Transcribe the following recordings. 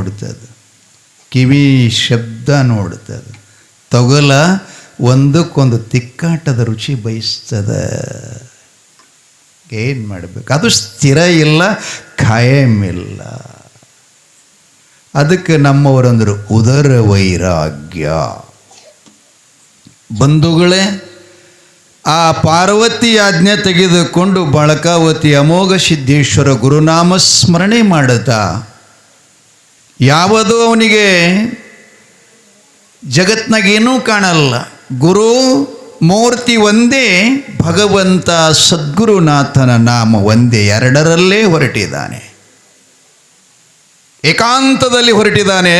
ನೋಡ್ತದೆ, ಕಿವಿ ಶಬ್ದ ನೋಡ್ತದೆ, ತೊಗಲ ಒಂದಕ್ಕೊಂದು ತಿಕ್ಕಾಟದ ರುಚಿ ಬಯಸ್ತದೆ. ಏನು ಮಾಡಬೇಕು? ಅದು ಸ್ಥಿರ ಇಲ್ಲ, ಖಾಯಮಿಲ್ಲ. ಅದಕ್ಕೆ ನಮ್ಮವರಂದರು ಉದರ ವೈರಾಗ್ಯ. ಬಂಧುಗಳೇ, ಆ ಪಾರ್ವತಿ ಆಜ್ಞೆ ತೆಗೆದುಕೊಂಡು ಬಳಕಾವತಿ ಅಮೋಘ ಸಿದ್ದೇಶ್ವರ ಗುರುನಾಮ ಸ್ಮರಣೆ ಮಾಡುತ್ತಾ, ಯಾವುದೂ ಅವನಿಗೆ ಜಗತ್ನಾಗೇನೂ ಕಾಣಲ್ಲ, ಗುರು ಮೂರ್ತಿ ಒಂದೇ, ಭಗವಂತ ಸದ್ಗುರುನಾಥನ ನಾಮ ಒಂದೇ, ಎರಡರಲ್ಲೇ ಹೊರಟಿದ್ದಾನೆ, ಏಕಾಂತದಲ್ಲಿ ಹೊರಟಿದ್ದಾನೆ.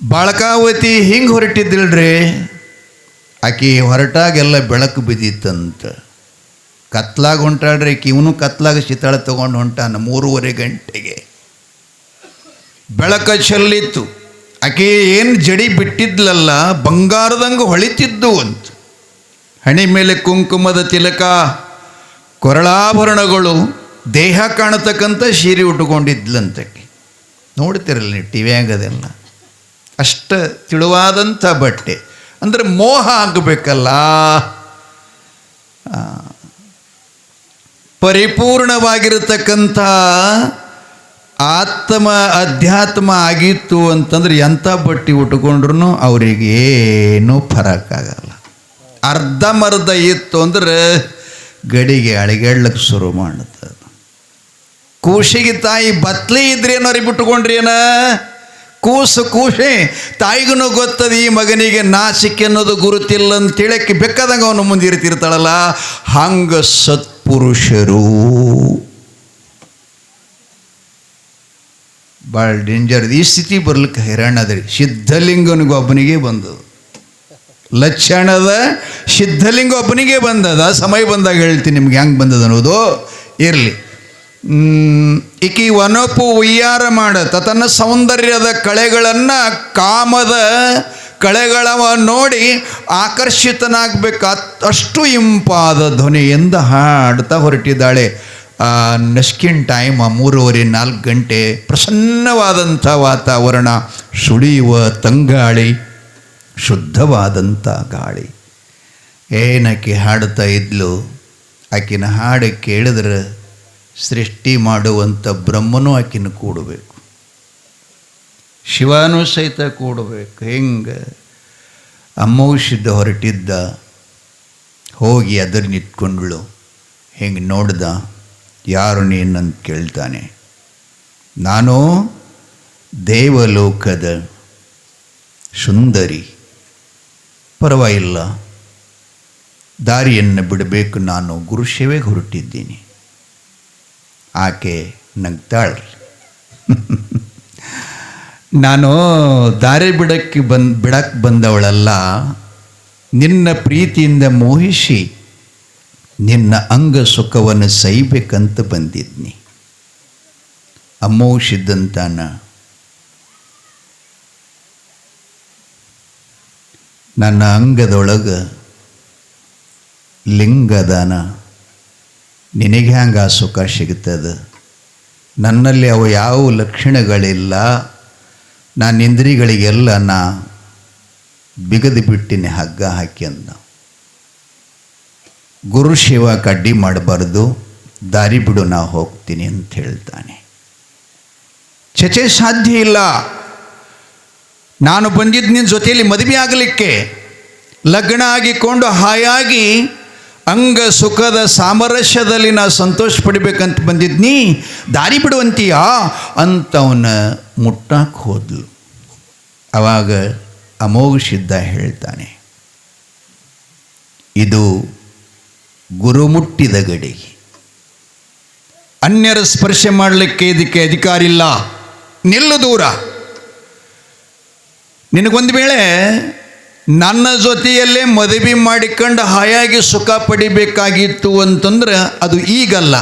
ಬಳಕಾವತಿ ಹಿಂಗೆ ಹೊರಟಿದ್ದಿಲ್ರಿ, ಆಕೆ ಹೊರಟಾಗೆಲ್ಲ ಬೆಳಕು ಬಿದ್ದಿತ್ತಂತ. ಕತ್ಲಾಗ ಹೊಂಟಾಡ್ರಿ ಆಕೆ, ಇವನು ಕತ್ಲಾಗ ಶೀತಾಳ ತಗೊಂಡು ಹೊಂಟಾನ. 3:30 ಗಂಟೆಗೆ ಬೆಳಕ ಚೆಲ್ಲಿತ್ತು. ಆಕೆ ಏನು ಜಡಿ ಬಿಟ್ಟಿದ್ಲಲ್ಲ, ಬಂಗಾರದಂಗೆ ಹೊಳಿತಿದ್ದು ಅಂತ. ಹಣೆ ಮೇಲೆ ಕುಂಕುಮದ ತಿಲಕ, ಕೊರಳಾಭರಣಗಳು, ದೇಹ ಕಾಣತಕ್ಕಂಥ ಸೀರೆ ಉಟ್ಕೊಂಡಿದ್ಲಂತಕ್ಕೆ. ನೋಡ್ತಿರಲ್ಲ ನೀವು ಟಿವಿಯಾಗದೆಲ್ಲ, ಅಷ್ಟು ತಿಳುವಾದಂಥ ಬಟ್ಟೆ. ಅಂದರೆ ಮೋಹ ಆಗಬೇಕಲ್ಲ, ಪರಿಪೂರ್ಣವಾಗಿರತಕ್ಕಂಥ ಆತ್ಮ ಅಧ್ಯಾತ್ಮ ಆಗಿತ್ತು ಅಂತಂದ್ರೆ ಎಂಥ ಬಟ್ಟೆ ಉಟ್ಕೊಂಡ್ರು ಅವರಿಗೆ ಏನೂ ಫರಕ್ಕಾಗಲ್ಲ. ಅರ್ಧಮರ್ಧ ಇತ್ತು ಅಂದ್ರೆ ಗಡಿಗೆ ಅಳಿಗೆಳ್ಳಕ್ಕೆ ಶುರು ಮಾಡುತ್ತದೆ. ಕೂಸಿಗೆ ತಾಯಿ ಬತ್ಲಿ ಇದ್ರೇನವ್ರಿಗೆ ಬಿಟ್ಟುಕೊಂಡ್ರೇನ? ಕೂಸೆ ತಾಯಿಗೂ ಗೊತ್ತದ ಈ ಮಗನಿಗೆ ನಾಚಿಕೆ ಅನ್ನೋದು ಗುರುತಿಲ್ಲ ಅಂತೇಳಕ್ಕೆ ಬೇಕಾದಂಗೆ ಅವನು ಮುಂದೆ ಇರ್ತಿರ್ತಾಳಲ್ಲ. ಹಂಗೆ ಸತ್ಪುರುಷರು ಭಾಳ ಡೇಂಜರ್. ಈ ಸ್ಥಿತಿ ಬರ್ಲಿಕ್ಕೆ ಹೈರಾಣ ಅದ್ರಿ. ಸಿದ್ಧಲಿಂಗನಿಗೊಬ್ಬನಿಗೆ ಬಂದದು ಲಕ್ಷಣದ, ಸಿದ್ಧಲಿಂಗ ಒಬ್ಬನಿಗೆ ಬಂದದ. ಸಮಯ ಬಂದಾಗ ಹೇಳ್ತೀನಿ ನಿಮ್ಗೆ ಹೆಂಗೆ ಬಂದದ ಅನ್ನೋದು. ಇರಲಿ. ಈಕಿ ವನಪು ಉಯ್ಯಾರ ಮಾಡತ್ತ, ತನ್ನ ಸೌಂದರ್ಯದ ಕಳೆಗಳನ್ನು, ಕಾಮದ ಕಳೆಗಳವ ನೋಡಿ ಆಕರ್ಷಿತನಾಗಬೇಕು. ಅಷ್ಟು ಇಂಪಾದ ಧ್ವನಿಯಿಂದ ಹಾಡ್ತಾ ಹೊರಟಿದ್ದಾಳೆ. ನಸ್ಕಿನ್ ಟೈಮ್ 3:30-4 ಗಂಟೆ, ಪ್ರಸನ್ನವಾದಂಥ ವಾತಾವರಣ, ಸುಳಿಯುವ ತಂಗಾಳಿ, ಶುದ್ಧವಾದಂಥ ಗಾಳಿ. ಏನಕ್ಕೆ ಹಾಡ್ತಾ ಇದ್ಲು? ಆಕಿನ ಹಾಡು ಕೇಳಿದ್ರೆ ಸೃಷ್ಟಿ ಮಾಡುವಂಥ ಬ್ರಹ್ಮನೂ ಆಕಿನ ಕೂಡಬೇಕು, ಶಿವನೂ ಸಹಿತ ಕೂಡಬೇಕು. ಹೆಂಗೆ ಅಮೋಘಸಿದ್ದ ಹೊರಟಿದ್ದ, ಹೋಗಿ ಅದರ ನಿಂತ್ಕೊಂಡ್ಳು. ಹೆಂಗೆ ನೋಡ್ದ, ಯಾರು ನೀನಂತ ಕೇಳ್ತಾನೆ. ನಾನು ದೇವಲೋಕದ ಸುಂದರಿ, ಪರವಾಗಿಲ್ಲ, ದಾರಿಯನ್ನು ಬಿಡಬೇಕು, ನಾನು ಗುರುಶೇವೆಗೆ ಹೊರಟಿದ್ದೀನಿ. ಆಕೆ ನಗ್ತಾಳ್ರಿ. ನಾನು ದಾರಿ ಬಿಡಕ್ಕೆ ಬಂದವಳಲ್ಲ, ನಿನ್ನ ಪ್ರೀತಿಯಿಂದ ಮೋಹಿಸಿ ನಿನ್ನ ಅಂಗ ಸುಖವನ್ನು ಸಹಿಬೇಕಂತ ಬಂದಿದ್ನಿ. ಅಮೋಘಸಿದ್ದಂತಾನ ನನ್ನ ಅಂಗದೊಳಗೆ ಲಿಂಗದಾನ, ನಿನಗೆ ಹ್ಯಾಂಗ ಆ ಸುಖ ಸಿಗ್ತದೆ? ನನ್ನಲ್ಲಿ ಅವು ಯಾವ ಲಕ್ಷಣಗಳಿಲ್ಲ. ನಾನು ಇಂದ್ರಿಗಳಿಗೆಲ್ಲ ನಾ ಬಿಗದು ಬಿಟ್ಟಿನಿ ಹಗ್ಗ ಹಾಕಿ ಅಂದ. ಗುರು ಶಿವ ಕಡ್ಡಿ ಮಾಡಬಾರ್ದು, ದಾರಿ ಬಿಡು, ನಾ ಹೋಗ್ತೀನಿ ಅಂತ ಹೇಳ್ತಾನೆ. ಚಚೆ ಸಾಧ್ಯ ಇಲ್ಲ. ನಾನು ಬಂದಿದ್ದು ನಿನ್ನ ಜೊತೆಯಲ್ಲಿ ಮದುವೆ ಆಗಲಿಕ್ಕೆ, ಲಗ್ನ ಆಗಿಕೊಂಡು ಹಾಯಾಗಿ ಅಂಗ ಸುಖದ ಸಾಮರಸ್ಯದಲ್ಲಿ ನಾ ಸಂತೋಷ ಪಡಿಬೇಕಂತ ಬಂದಿದ್ನಿ, ದಾರಿ ಬಿಡುವಂತೀಯಾ ಅಂತ ಅವನ ಮುಟ್ಟಕ್ಕೆ ಹೋದ್ಲು. ಆವಾಗ ಅಮೋಘಸಿದ್ದ ಹೇಳ್ತಾನೆ, ಇದು ಗುರು ಮುಟ್ಟಿದ ಗಡಿ, ಅನ್ಯರ ಸ್ಪರ್ಶ ಮಾಡಲಿಕ್ಕೆ ಇದಕ್ಕೆ ಅಧಿಕಾರ ಇಲ್ಲ, ನಿಲ್ಲು ದೂರ. ನಿನಗೊಂದು ವೇಳೆ ನನ್ನ ಜೊತೆಯಲ್ಲೇ ಮದುವೆ ಮಾಡಿಕೊಂಡು ಹಾಯಾಗಿ ಸುಖ ಪಡಿಬೇಕಾಗಿತ್ತು ಅಂತಂದ್ರೆ ಅದು ಈಗಲ್ಲ,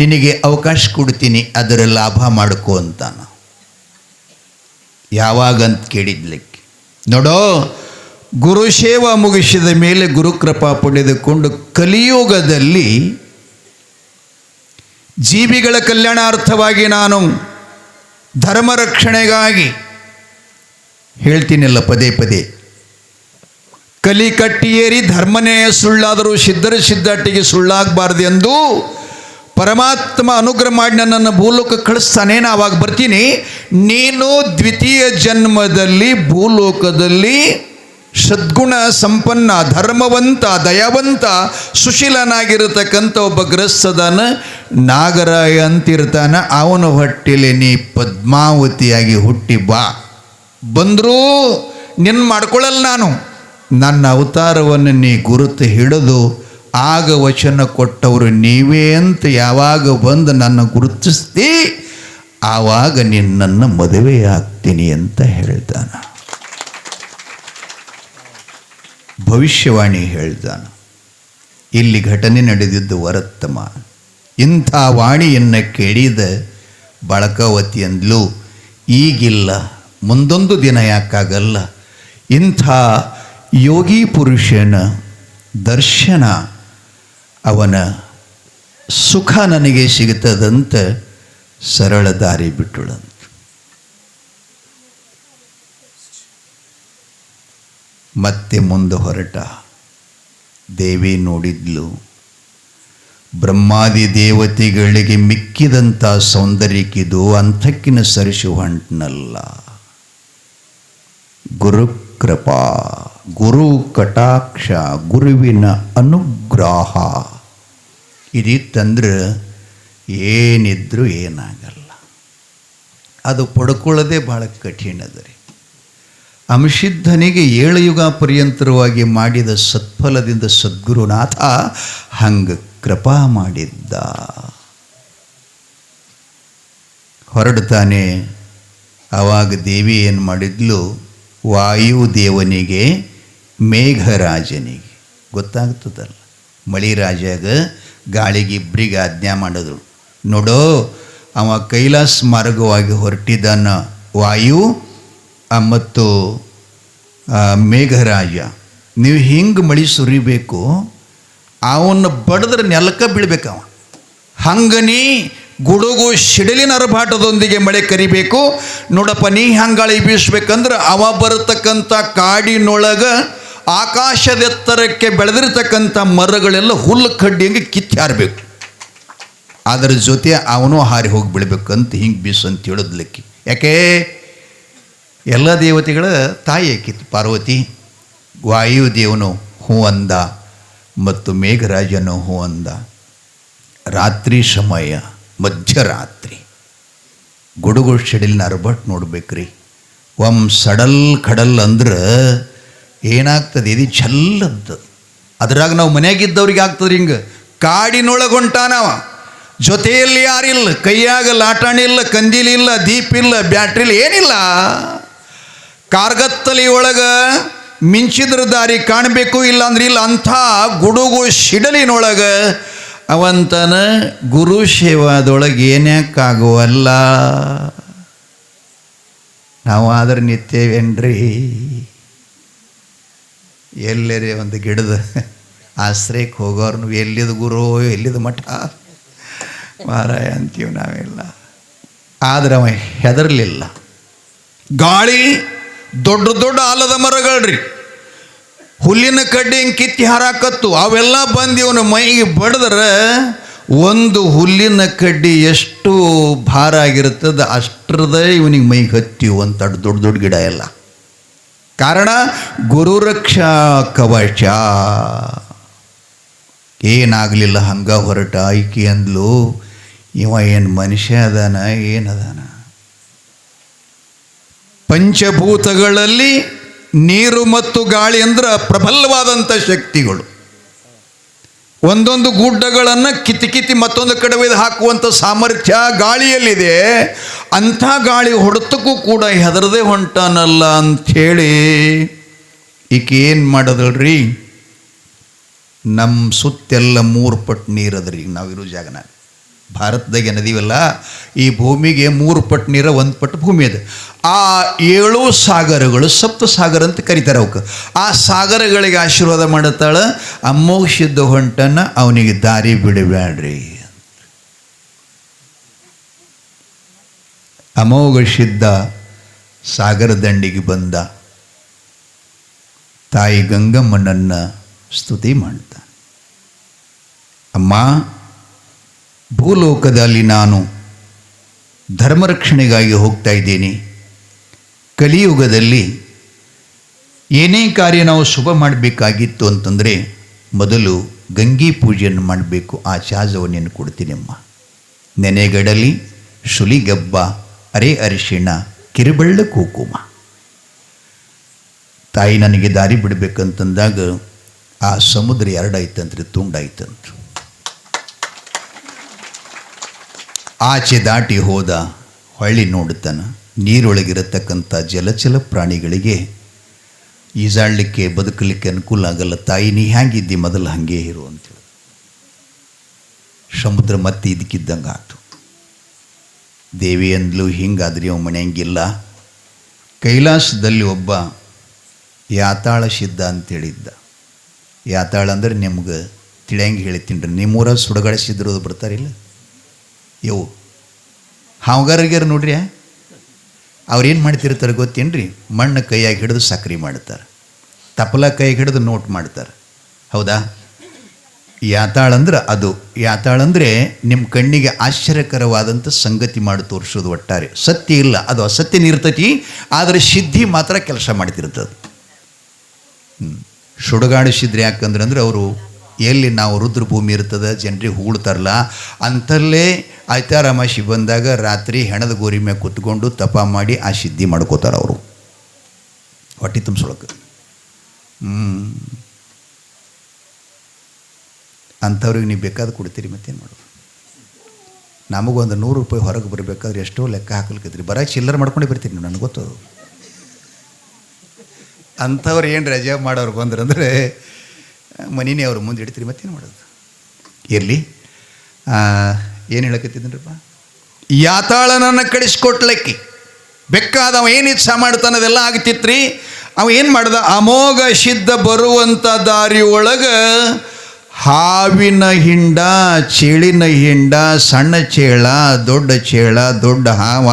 ನಿನಗೆ ಅವಕಾಶ ಕೊಡ್ತೀನಿ, ಅದರ ಲಾಭ ಮಾಡ್ಕೋ ಅಂತಾನ. ಯಾವಾಗಂತ ಕೇಳಿದ್ಲಿಕ್ಕೆ, ನೋಡೋ, ಗುರುಶೇವ ಮುಗಿಸಿದ ಮೇಲೆ ಗುರುಕೃಪಾ ಪಡೆದುಕೊಂಡು ಕಲಿಯುಗದಲ್ಲಿ ಜೀವಿಗಳ ಕಲ್ಯಾಣಾರ್ಥವಾಗಿ ನಾನು ಧರ್ಮ ರಕ್ಷಣೆಗಾಗಿ ಹೇಳ್ತೀನಿಲ್ಲ ಪದೇ ಪದೇ, ಕಲಿ ಕಟ್ಟಿಯೇರಿ ಧರ್ಮನೇ ಸುಳ್ಳಾದರೂ ಸಿದ್ಧರ ಸಿದ್ಧಾಟಿಗೆ ಸುಳ್ಳಾಗಬಾರ್ದು ಎಂದು ಪರಮಾತ್ಮ ಅನುಗ್ರಹ ಮಾಡಿ ನನ್ನನ್ನು ಭೂಲೋಕ ಕಳಿಸ್ತಾನೆ. ಆವಾಗ ಬರ್ತೀನಿ. ನೀನು ದ್ವಿತೀಯ ಜನ್ಮದಲ್ಲಿ ಭೂಲೋಕದಲ್ಲಿ ಸದ್ಗುಣ ಸಂಪನ್ನ, ಧರ್ಮವಂತ, ದಯಾವಂತ, ಸುಶೀಲನಾಗಿರತಕ್ಕಂಥ ಒಬ್ಬ ಗೃಹಸ್ಥದನ ನಾಗರಾಯ ಅಂತಿರ್ತಾನ. ಅವನ ಹೊಟ್ಟೆಲಿ ನೀ ಪದ್ಮಾವತಿಯಾಗಿ ಹುಟ್ಟಿ ಬಾ. ಬಂದರೂ ನಿನ್ನ ಮಾಡ್ಕೊಳ್ಳಲ್ಲ ನಾನು. ನನ್ನ ಅವತಾರವನ್ನು ನೀ ಗುರುತು ಹಿಡಿದು ಆಗ ವಚನ ಕೊಟ್ಟವರು ನೀವೇ ಅಂತ ಯಾವಾಗ ಬಂದು ನನ್ನ ಗುರುತಿಸ್ತಿ ಆವಾಗ ನಿನ್ನನ್ನು ಮದುವೆ ಆಗ್ತೀನಿ ಅಂತ ಹೇಳ್ತಾನ. ಭವಿಷ್ಯವಾಣಿ ಹೇಳ್ತಾನ. ಇಲ್ಲಿ ಘಟನೆ ನಡೆದಿದ್ದು ವರತ್ತಮ. ಇಂಥ ವಾಣಿಯನ್ನು ಕೇಳಿದ ಬಳಕಾವತಿ ಅಂದ್ಲು, ಈಗಿಲ್ಲ, ಮುಂದೊಂದು ದಿನ ಯಾಕಾಗಲ್ಲ, ಇಂಥ ಯೋಗಿ ಪುರುಷನ ದರ್ಶನ, ಅವನ ಸುಖ ನನಗೆ ಸಿಗುತ್ತದಂತ ಸರಳ ದಾರಿ ಬಿಟ್ಟುಳಂತ. ಮತ್ತೆ ಮುಂದೆ ಹೊರಟ. ದೇವಿ ನೋಡಿದ್ಲು, ಬ್ರಹ್ಮಾದಿ ದೇವತೆಗಳಿಗೆ ಮಿಕ್ಕಿದಂಥ ಸೌಂದರ್ಯಕ್ಕಿದು ಅಂಥಕ್ಕಿನ ಸರಿಸು ಹೊಂಟನಲ್ಲ. ಗುರುಕೃಪಾ, ಗುರು ಕಟಾಕ್ಷ, ಗುರುವಿನ ಅನುಗ್ರಹ ಇದಿತ್ತಂದ್ರೆ ಏನಿದ್ರೂ ಏನಾಗಲ್ಲ. ಅದು ಪಡ್ಕೊಳ್ಳೋದೇ ಭಾಳ ಕಠಿಣ ಅದ ರೀ. ಅಂಶಿದ್ಧನಿಗೆ 7 ಯುಗ ಪರ್ಯಂತರವಾಗಿ ಮಾಡಿದ ಸತ್ಫಲದಿಂದ ಸದ್ಗುರುನಾಥ ಹಂಗೆ ಕೃಪಾ ಮಾಡಿದ್ದ. ಹೊರಡ್ತಾನೆ. ಆವಾಗ ದೇವಿ ಏನು ಮಾಡಿದ್ಲು, ವಾಯುದೇವನಿಗೆ, ಮೇಘರಾಜನಿಗೆ ಗೊತ್ತಾಗ್ತದಲ್ಲ, ಮಳಿರಾಜಾಗ ಗಾಳಿಗೆ ಇಬ್ಬರಿಗೆ ಆಜ್ಞಾ ಮಾಡಿದ್ರು. ನೋಡೋ, ಅವ ಕೈಲಾಸ ಮಾರ್ಗವಾಗಿ ಹೊರಟಿದ್ದಾನ ವಾಯು ಮತ್ತು ಮೇಘರಾಜ, ನೀವು ಹಿಂಗೆ ಮಳೆ ಸುರಿಬೇಕು, ಅವನ್ನ ಬಡಿದ್ರೆ ನೆಲಕ್ಕೆ ಬೀಳ್ಬೇಕವ. ಹಂಗನಿ ಗುಡುಗು ಸಿಡಿಲಿನ ಅರಭಾಟದೊಂದಿಗೆ ಮಳೆ ಕರಿಬೇಕು. ನೋಡಪ್ಪ, ನೀ ಹಂಗಾಳಿ ಬೀಸ್ಬೇಕಂದ್ರೆ ಅವ ಬರತಕ್ಕಂಥ ಕಾಡಿನೊಳಗೆ ಆಕಾಶದೆತ್ತರಕ್ಕೆ ಬೆಳೆದಿರ್ತಕ್ಕಂಥ ಮರಗಳೆಲ್ಲ ಹುಲ್ಲು ಕಡ್ಡಿಯಂಗೆ ಕಿತ್ತಾರಬೇಕು. ಅದರ ಜೊತೆ ಅವನು ಹಾರಿ ಹೋಗಿ ಬೀಳ್ಬೇಕಂತ ಹಿಂಗೆ ಬೀಸು ಅಂತ ಹೇಳಿದ್ಲಕ್ಕಿ. ಯಾಕೆ? ಎಲ್ಲ ದೇವತೆಗಳ ತಾಯಿ ಆಕಿತ್ತು ಪಾರ್ವತಿ. ವಾಯುದೇವನು ಹೂ ಅಂದ ಮತ್ತು ಮೇಘರಾಜನು ಹೂ ಅಂದ. ರಾತ್ರಿ ಸಮಯ, ಮಧ್ಯರಾತ್ರಿ, ಗುಡುಗು ಸಿಡಿಲಿನ ಅರ್ಬಟ್ ನೋಡ್ಬೇಕ್ರಿ. ಸಡಲ್ ಕಡಲ್ ಅಂದ್ರೆ ಏನಾಗ್ತದೆ, ಇದು ಛಲ್ಲದ್ದು. ಅದ್ರಾಗ ನಾವು ಮನೆಯಾಗಿದ್ದವ್ರಿಗೆ ಆಗ್ತದೆ. ಹಿಂಗೆ ಕಾಡಿನೊಳಗೆ ಹೊಂಟಾನವ, ಜೊತೆಯಲ್ಲಿ ಯಾರಿಲ್ಲ, ಕೈಯಾಗ ಲಾಟಾಣಿ ಇಲ್ಲ, ಕಂದೀಲಿ ಇಲ್ಲ, ದೀಪ ಇಲ್ಲ, ಬ್ಯಾಟ್ರಿ ಇಲ್ಲ, ಏನಿಲ್ಲ. ಕಾರ್ಗತ್ತಲಿ ಒಳಗೆ ಮಿಂಚಿದ್ರ ದಾರಿ ಕಾಣಬೇಕು, ಇಲ್ಲ ಅಂದ್ರೆ ಇಲ್ಲ. ಅಂಥ ಗುಡುಗು ಸಿಡಲಿನೊಳಗೆ ಅವಂತನ ಗುರು ಸೇವಾದೊಳಗೆ ಏನ್ಯಾಕಾಗುವಲ್ಲ. ನಾವು ಆದ್ರೆ ನಿತ್ಯವೇನ್ರಿ, ಎಲ್ಲರೇ ಒಂದು ಗಿಡದ ಆಶ್ರಯಕ್ಕೆ ಹೋಗೋರ್ನು ಎಲ್ಲಿದ ಗುರು, ಎಲ್ಲಿದ ಮಠ ಮಾರಾಯ ಅಂತೀವಿ ನಾವೆಲ್ಲ. ಆದ್ರೆ ಅವ ಹೆದರ್ಲಿಲ್ಲ. ಗಾಳಿ ದೊಡ್ಡ ದೊಡ್ಡ ಆಲದ ಮರಗಳ್ರಿ, ಹುಲ್ಲಿನ ಕಡ್ಡಿ ಹಿಂಗೆ ಕಿತ್ತಿ ಹಾರಾಕತ್ತು. ಅವೆಲ್ಲ ಬಂದು ಇವನ ಮೈಗೆ ಬಡಿದ್ರೆ ಒಂದು ಹುಲ್ಲಿನ ಕಡ್ಡಿ ಎಷ್ಟು ಭಾರ ಆಗಿರ್ತದೆ ಅಷ್ಟರದ ಇವನಿಗೆ ಮೈಗೆ ಹತ್ತಿವು ಅಂತ ದೊಡ್ಡ ದೊಡ್ಡ ಗಿಡ ಎಲ್ಲ. ಕಾರಣ ಗುರು ರಕ್ಷಾ ಕವಚ. ಏನಾಗಲಿಲ್ಲ, ಹಂಗ ಹೊರಟ. ಆಯ್ಕೆ ಅಂದ್ಲು, ಇವ ಏನು ಮನುಷ್ಯ ಅದಾನ, ಏನದಾನ? ಪಂಚಭೂತಗಳಲ್ಲಿ ನೀರು ಮತ್ತು ಗಾಳಿ ಅಂದ್ರೆ ಪ್ರಬಲವಾದಂಥ ಶಕ್ತಿಗಳು. ಒಂದೊಂದು ಗುಡ್ಡಗಳನ್ನು ಕಿತ್ತಿ ಮತ್ತೊಂದು ಕಡೆ ಒಯ್ದು ಹಾಕುವಂಥ ಸಾಮರ್ಥ್ಯ ಗಾಳಿಯಲ್ಲಿದೆ. ಅಂಥ ಗಾಳಿ ಹೊಡೆತಕ್ಕೂ ಕೂಡ ಹೆದರದೆ ಹೊಂಟಾನಲ್ಲ ಅಂಥೇಳಿ ಈಕೆ ಏನು ಮಾಡೋದಲ್ರಿ, ನಮ್ಮ ಸುತ್ತೆಲ್ಲ 3 ಪಟ್ಟು ನೀರದ್ರಿ. ನಾವಿರೋ ಜಾಗನಾಗ ಭಾರತದಾಗ ಏನದೀವಲ್ಲ, ಈ ಭೂಮಿಗೆ 3 ಪಟ್ಟು ನೀರ, 1 ಪಟ್ಟು ಭೂಮಿ ಅದ. ಆ 7 ಸಾಗರಗಳು ಸಪ್ತ ಸಾಗರ ಅಂತ ಕರೀತಾರೆ ಅವಕ್ಕೆ. ಆ ಸಾಗರಗಳಿಗೆ ಆಶೀರ್ವಾದ ಮಾಡುತ್ತಾಳೆ, ಅಮೋಘ ಹೊಂಟನ ಅವನಿಗೆ ದಾರಿ ಬಿಡಬೇಡ್ರಿ. ಅಮೋಘ ಸಿದ್ಧ ಸಾಗರ ದಂಡಿಗೆ ಬಂದ ತಾಯಿ ಗಂಗಮ್ಮನನ್ನು ಸ್ತುತಿ ಮಾಡ್ತಾನೆ. ಅಮ್ಮ, ಭೂಲೋಕದಲ್ಲಿ ನಾನು ಧರ್ಮರಕ್ಷಣೆಗಾಗಿ ಹೋಗ್ತಾ ಇದ್ದೀನಿ. ಕಲಿಯುಗದಲ್ಲಿ ಏನೇ ಕಾರ್ಯ ನಾವು ಶುಭ ಮಾಡಬೇಕಾಗಿತ್ತು ಅಂತಂದರೆ ಮೊದಲು ಗಂಗೆ ಪೂಜೆಯನ್ನು ಮಾಡಬೇಕು. ಆ ಚಾಜವನ್ನು ಕೊಡ್ತೀನಮ್ಮ. ನೆನೆಗಡಲಿ ಸುಲಿಗಬ್ಬ ಅರೆ ಅರಿಶಿಣ ಕಿರುಬೆಳ್ಳ ಕುಂಕುಮ. ತಾಯಿ ನನಗೆ ದಾರಿ ಬಿಡಬೇಕಂತಂದಾಗ ಆ ಸಮುದ್ರ ಎರಡಾಯ್ತಂತ್ರಿ, ತುಂಡಾಯ್ತಂತ. ಆಚೆ ದಾಟಿ ಹೋದ, ಹೊಳ್ಳಿ ನೋಡುತ್ತಾನ. ನೀರೊಳಗಿರತಕ್ಕಂಥ ಜಲಚಲ ಪ್ರಾಣಿಗಳಿಗೆ ಈಜಾಡಲಿಕ್ಕೆ ಬದುಕಲಿಕ್ಕೆ ಅನುಕೂಲ ಆಗಲ್ಲ. ತಾಯಿ ನೀ ಹ್ಯಾಂಗಿದ್ದಿ ಮೊದಲು ಹಾಗೆ ಇರು ಅಂತೇಳಿ ಸಮುದ್ರ ಮತ್ತೆ ಇದಕ್ಕಿದ್ದಂಗೆ ಆತು. ದೇವಿ ಅಂದ್ಲು, ಹಿಂಗಾದ್ರಿ ಅವ ಮನೆಯಂಗಿಲ್ಲ. ಕೈಲಾಸದಲ್ಲಿ ಒಬ್ಬ ಯಾತಾಳ ಸಿದ್ಧ ಅಂತೇಳಿದ್ದ. ಯಾತಾಳ ಅಂದ್ರೆ ನಿಮ್ಗೆ ತಿಳಿಯಂಗೆ ಹೇಳ್ತೀನಿ ರೀ. ನಿಮ್ಮೂರ ಸುಡಗಾಡಿಸಿದ್ರು ಬರ್ತಾರಿಲ್ಲ ಇವು ಹಾವುಗಾರಗ್ಯಾರ ನೋಡ್ರಿ. ಅವ್ರೇನು ಮಾಡ್ತಿರ್ತಾರೆ ಗೊತ್ತೇನ್ರಿ? ಮಣ್ಣು ಕೈಯಾಗಿ ಹಿಡಿದು ಸಕ್ರೆ ಮಾಡ್ತಾರೆ, ತಪ್ಪಲ ಕೈಯಾಗಿ ಹಿಡಿದು ನೋಟ್ ಮಾಡ್ತಾರೆ. ಹೌದಾ? ಯಾತಾಳಂದ್ರೆ ಅದು. ಯಾತಾಳಂದರೆ ನಿಮ್ಮ ಕಣ್ಣಿಗೆ ಆಶ್ಚರ್ಯಕರವಾದಂಥ ಸಂಗತಿ ಮಾಡಿ ತೋರಿಸೋದು. ಒಟ್ಟಾರೆ ಸತ್ಯ ಇಲ್ಲ, ಅದು ಅಸತ್ಯನ ಇರ್ತೈತಿ, ಆದರೆ ಸಿದ್ಧಿ ಮಾತ್ರ ಕೆಲಸ ಮಾಡ್ತಿರ್ತದೆ. ಸುಡುಗಾಡಿಸಿದ್ರೆ ಯಾಕಂದ್ರೆ ಅವರು ಎಲ್ಲಿ ನಾವು ರುದ್ರಭೂಮಿ ಇರ್ತದೆ ಜನರಿಗೆ ಹೂಳ್ತಾರಲ್ಲ ಅಂತಲ್ಲೇ ಆಯ್ತಾರಾಮಾಶಿ ಬಂದಾಗ ರಾತ್ರಿ ಹೆಣದ ಗೋರಿ ಮ್ಯಾಗ ಕೂತ್ಕೊಂಡು ತಪ ಮಾಡಿ ಆ ಸಿದ್ಧಿ ಮಾಡ್ಕೋತಾರೆ ಅವರು ಹೊಟ್ಟೆ ತುಂಬಿಸೊಳಕ್ಕೆ. ಅಂಥವ್ರಿಗೆ ನೀವು ಬೇಕಾದ ಕೊಡ್ತೀರಿ, ಮತ್ತೇನು ಮಾಡೋದು? ನಮಗೊಂದು 100 ರೂಪಾಯಿ ಹೊರಗೆ ಬರಬೇಕಾದ್ರೆ ಎಷ್ಟೋ ಲೆಕ್ಕ ಹಾಕಲ್ಕತ್ರಿ. ಬರ ಚಿಲ್ಲರ್ ಮಾಡ್ಕೊಂಡೇ ಬರ್ತೀರಿ ನೀವು, ನನಗೆ ಗೊತ್ತದು. ಅಂಥವ್ರು ಏನು ರಜೆ ಮಾಡೋರು ಬಂದ್ರಂದರೆ ಮನಿನೇ ಅವ್ರ ಮುಂದೆ ಇಡ್ತೀರಿ, ಮತ್ತೇನು ಮಾಡೋದು? ಇರಲಿ, ಏನು ಹೇಳಕತ್ತಿದ್ದೀನಪ್ಪ? ಯಾತಾಳನನ್ನು ಕಳಿಸ್ಕೊಟ್ಲಕ್ಕಿ ಬೇಕಾದವ ಏನು ಇಚ್ಛಾ ಮಾಡ್ತಾನದೆಲ್ಲ ಆಗ್ತಿತ್ರಿ. ಅವ ಏನು ಮಾಡ್ದ? ಅಮೋಘ ಸಿದ್ಧ ಬರುವಂಥ ದಾರಿ ಒಳಗೆ ಹಾವಿನ ಹಿಂಡ, ಚೇಳಿನ ಹಿಂಡ, ಸಣ್ಣ ಚೇಳ, ದೊಡ್ಡ ಚೇಳ, ದೊಡ್ಡ ಹಾವ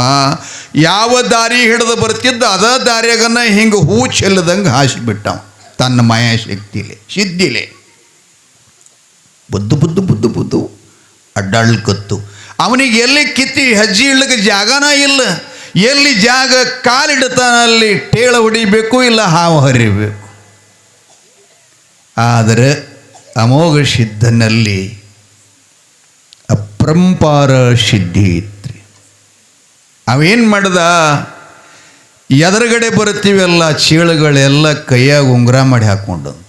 ಯಾವ ದಾರಿ ಹಿಡಿದು ಬರ್ತಿದ್ದ ಅದ ದಾರಿಯಾಗನ ಹಿಂಗೆ ಹೂ ಚೆಲ್ಲದಂಗೆ ಹಾಸಿಬಿಟ್ಟ ತನ್ನ ಮಾಯಾಶಕ್ತಿಲೆ, ಸಿದ್ಧಿಲೆ. ಬುದ್ದು ಬುದ್ದು ಬುದ್ದು ಬುದ್ದು ಅಡ್ಡಾಳ್ಕತ್ತು. ಅವನಿಗೆ ಎಲ್ಲಿ ಕಿತ್ತಿ ಹೆಜ್ಜೆ ಇಳ್ಳಕ್ಕೆ ಜಾಗನ ಇಲ್ಲ. ಎಲ್ಲಿ ಜಾಗ ಕಾಲಿಡ್ತಾನಲ್ಲಿ ಟೇಳ ಹೊಡಿಬೇಕು, ಇಲ್ಲ ಹಾವು ಹರಿಬೇಕು. ಆದರೆ ಅಮೋಘ ಸಿದ್ಧನಲ್ಲಿ ಅಪರಂಪಾರ ಸಿದ್ಧಿ ಇತ್ರಿ. ಅವೇನು ಮಾಡ್ದ? ಎದುರುಗಡೆ ಬರ್ತೀವೆಲ್ಲ ಚೇಳುಗಳೆಲ್ಲ ಕೈಯಾಗ ಉಂಗುರ ಮಾಡಿ ಹಾಕ್ಕೊಂಡಂತ.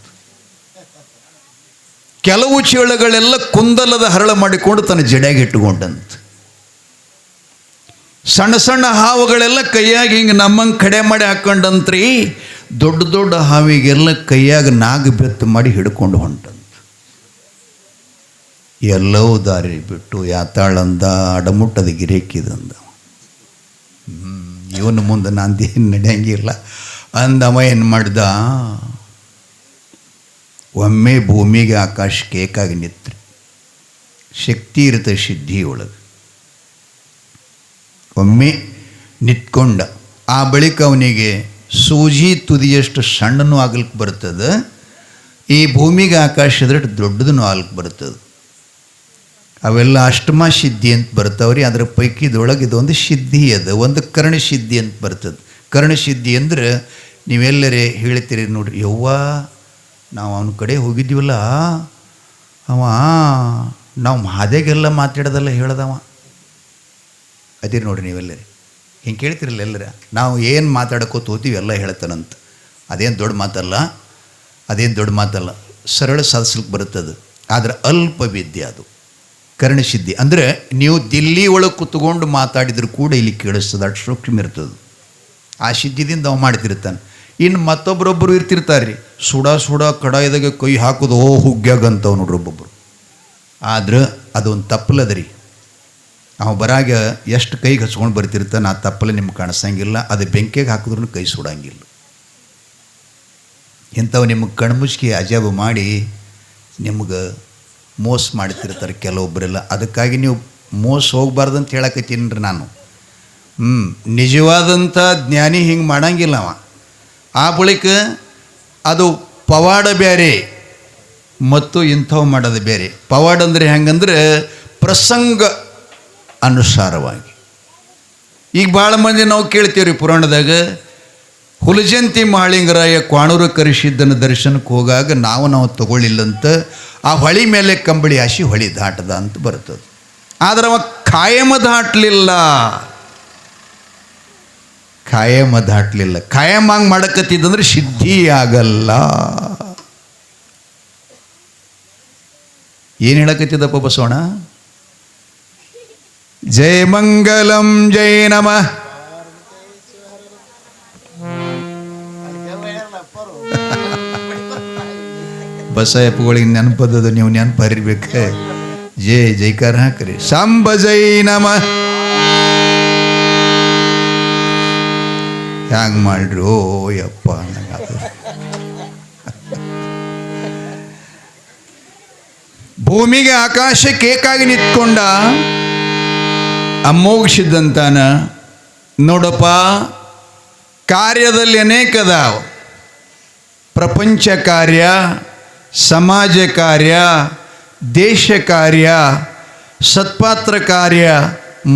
ಕೆಲವು ಚೇಳುಗಳೆಲ್ಲ ಕುಂದಲದ ಹರಳ ಮಾಡಿಕೊಂಡು ತನ್ನ ಜಡೆಯಾಗಿ ಇಟ್ಟುಕೊಂಡಂತ. ಸಣ್ಣ ಸಣ್ಣ ಹಾವುಗಳೆಲ್ಲ ಕೈಯಾಗಿ ಹಿಂಗೆ ನಮ್ಮಂಗೆ ಕಡೆ ಮಾಡಿ ಹಾಕ್ಕೊಂಡಂತ್ರಿ. ದೊಡ್ಡ ದೊಡ್ಡ ಹಾವಿಗೆಲ್ಲ ಕೈಯಾಗ ನಾಗ ಬೆತ್ತು ಮಾಡಿ ಹಿಡ್ಕೊಂಡು ಹೊಂಟಂತ. ಎಲ್ಲವೂ ದಾರಿ ಬಿಟ್ಟು ಯಾತಾಳಂದ, ಅಡಮುಟ್ಟದ ಗಿರೇಕಿದಂದ. ಇವನು ಮುಂದೆ ನಾಂದೇನು ನಡೆಯಂಗಿಲ್ಲ ಅಂದವ. ಏನು ಮಾಡ್ದ? ಒಮ್ಮೆ ಭೂಮಿಗೆ ಆಕಾಶಕ್ಕೆ ಏಕಾಗಿ ನಿತ್ರಿ. ಶಕ್ತಿ ಇರುತ್ತೆ ಸಿದ್ಧಿ ಒಳಗೆ. ಒಮ್ಮೆ ನಿಂತ್ಕೊಂಡ. ಆ ಬಳಿಕ ಅವನಿಗೆ ಸೂಜಿ ತುದಿಯಷ್ಟು ಸಣ್ಣನೂ ಆಗ್ಲಿಕ್ಕೆ ಬರ್ತದೆ, ಈ ಭೂಮಿಗೆ ಆಕಾಶದ್ರೆ ದೊಡ್ಡದೂ ಆಗ್ಲಿಕ್ಕೆ ಬರ್ತದೆ. ಅವೆಲ್ಲ ಅಷ್ಟಮ ಸಿದ್ಧಿ ಅಂತ ಬರ್ತಾವ್ರಿ. ಅದರ ಪೈಕಿದೊಳಗೆ ಇದೊಂದು ಸಿದ್ಧಿ ಅದ, ಒಂದು ಕರ್ಣಸಿದ್ಧಿ ಅಂತ ಬರ್ತದೆ. ಕರ್ಣಸಿದ್ಧಿ ಅಂದ್ರೆ ನೀವೆಲ್ಲರೇ ಹೇಳ್ತೀರಿ ನೋಡ್ರಿ, ಯವ್ವ ನಾವು ಅವನ ಕಡೆ ಹೋಗಿದ್ದೀವಲ್ಲ, ಅವ ನಾವು ಮಾದೆಗೆಲ್ಲ ಮಾತಾಡೋದಲ್ಲ ಹೇಳ್ದವ. ಅದಿರಿ ನೋಡ್ರಿ ನೀವೆಲ್ಲರೇ ಹಿಂಗೆ ಕೇಳ್ತಿರಲ್ಲ ಎಲ್ಲರ. ನಾವು ಏನು ಮಾತಾಡೋಕೋತ ಹೋಗ್ತೀವಿ ಎಲ್ಲ ಹೇಳ್ತಾನಂತ. ಅದೇನು ದೊಡ್ಡ ಮಾತಲ್ಲ, ಅದೇನು ದೊಡ್ಡ ಮಾತಲ್ಲ, ಸರಳ ಸಾಧಿಸ್ಲಿಕ್ಕೆ ಬರುತ್ತದು. ಆದರೆ ಅಲ್ಪ ವಿದ್ಯೆ ಅದು. ಕರ್ಣಸಿದ್ಧಿ ಅಂದರೆ ನೀವು ದಿಲ್ಲಿ ಒಳಗೆ ಕೂತ್ಕೊಂಡು ಮಾತಾಡಿದ್ರು ಕೂಡ ಇಲ್ಲಿ ಕೇಳಿಸ್ತದೆ, ಅಷ್ಟು ಸೂಕ್ಷ್ಮ ಇರ್ತದೆ. ಆ ಸಿದ್ಧಿದಿಂದ ಅವ ಮಾಡ್ತಿರ್ತಾನೆ. ಇನ್ನು ಮತ್ತೊಬ್ಬರೊಬ್ಬರು ಇರ್ತಿರ್ತಾರೆ ರೀ, ಸುಡ ಕಡಾಯದಾಗ ಕೈ ಹಾಕೋದು ಓ ಹುಗ್ಗ್ಯಾಗಂತವ್ ನೋಡ್ರಿ ಒಬ್ಬೊಬ್ಬರು. ಆದ್ರೆ ಅದೊಂದು ತಪ್ಪಲದ ರೀ. ಅವ ಬರಾಗ ಎಷ್ಟು ಕೈಗೆ ಹಚ್ಕೊಂಡು ಬರ್ತಿರ್ತಾನೆ, ಆ ತಪ್ಪಲೆ ನಿಮ್ಗೆ ಕಾಣಿಸಂಗಿಲ್ಲ. ಅದು ಬೆಂಕಿಗೆ ಹಾಕಿದ್ರೂ ಕೈ ಸುಡಂಗಿಲ್ಲ. ಇಂಥವು ನಿಮಗೆ ಕಣ್ಮುಚ್ಚಿಗೆ ಅಜಾಬು ಮಾಡಿ ನಿಮ್ಗೆ ಮೋಸ ಮಾಡ್ತಿರ್ತಾರೆ ಕೆಲವೊಬ್ಬರೆಲ್ಲ. ಅದಕ್ಕಾಗಿ ನೀವು ಮೋಸ ಹೋಗ್ಬಾರ್ದು ಅಂತ ಹೇಳಕತ್ತೀನಿ ರೀ ನಾನು. ನಿಜವಾದಂಥ ಜ್ಞಾನಿ ಹಿಂಗೆ ಮಾಡಂಗಿಲ್ಲ ಅವ. ಆ ಬಳಿಕ ಅದು ಪವಾಡ ಬೇರೆ ಮತ್ತು ಇಂಥವು ಮಾಡೋದು ಬೇರೆ. ಪವಾಡ ಅಂದರೆ ಹೆಂಗಂದ್ರೆ ಪ್ರಸಂಗ ಅನುಸಾರವಾಗಿ. ಈಗ ಭಾಳ ಮಂದಿ ನಾವು ಕೇಳ್ತೀವಿ ರೀ ಪುರಾಣದಾಗ, ಹುಲಜಂತಿ ಮಹಾಳಿಂಗರಾಯ ಕ್ವಾಣೂರು ಕರಿಸಿದ್ದನ ದರ್ಶನಕ್ಕೆ ಹೋಗಾಗ ನಾವು ತಗೊಳ್ಳಿಲ್ಲಂತ ಆ ಹೊಳಿ ಮೇಲೆ ಕಂಬಳಿ ಹಾಸಿ ಹೊಳಿ ದಾಟದ ಅಂತ ಬರ್ತದೆ. ಆದ್ರೆ ಅವ ಕಾಯಮ ದಾಟಲಿಲ್ಲ. ಕಾಯಂ ಹಂಗೆ ಮಾಡಕತ್ತಿದ್ದಂದ್ರೆ ಸಿದ್ಧಿ ಆಗಲ್ಲ. ಏನು ಹೇಳಕತ್ತಿದ್ದಪ್ಪ ಬಸವಣ್ಣ? ಜಯ ಮಂಗಲಂ ಜಯ ನಮಃ. ಬಸಯಪ್ಪಗಳಿಗೆ ನೆನಪದದು, ನೀವು ನೆನಪು ಹರಿಬೇಕ. ಜಯ ಜೈಕಾರ ಹಾಕ್ರಿ. ಸಾಂಬ ಜೈ ನಮಃ. ಹ್ಯಾಂಗ ಮಾಡ್ರಿ? ಓ ಯಪ್ಪ ಭೂಮಿಗೆ ಆಕಾಶಕ್ಕೆ ಏಕಾಗಿ ನಿಂತ್ಕೊಂಡ ಅಮೋಘಿಸಿದ್ದಂತಾನ. ನೋಡಪ್ಪ, ಕಾರ್ಯದಲ್ಲಿ ಅನೇಕದಾವ. ಪ್ರಪಂಚ ಕಾರ್ಯ, ಸಮಾಜ ಕಾರ್ಯ, ದೇಶ ಕಾರ್ಯ, ಸತ್ಪಾತ್ರ ಕಾರ್ಯ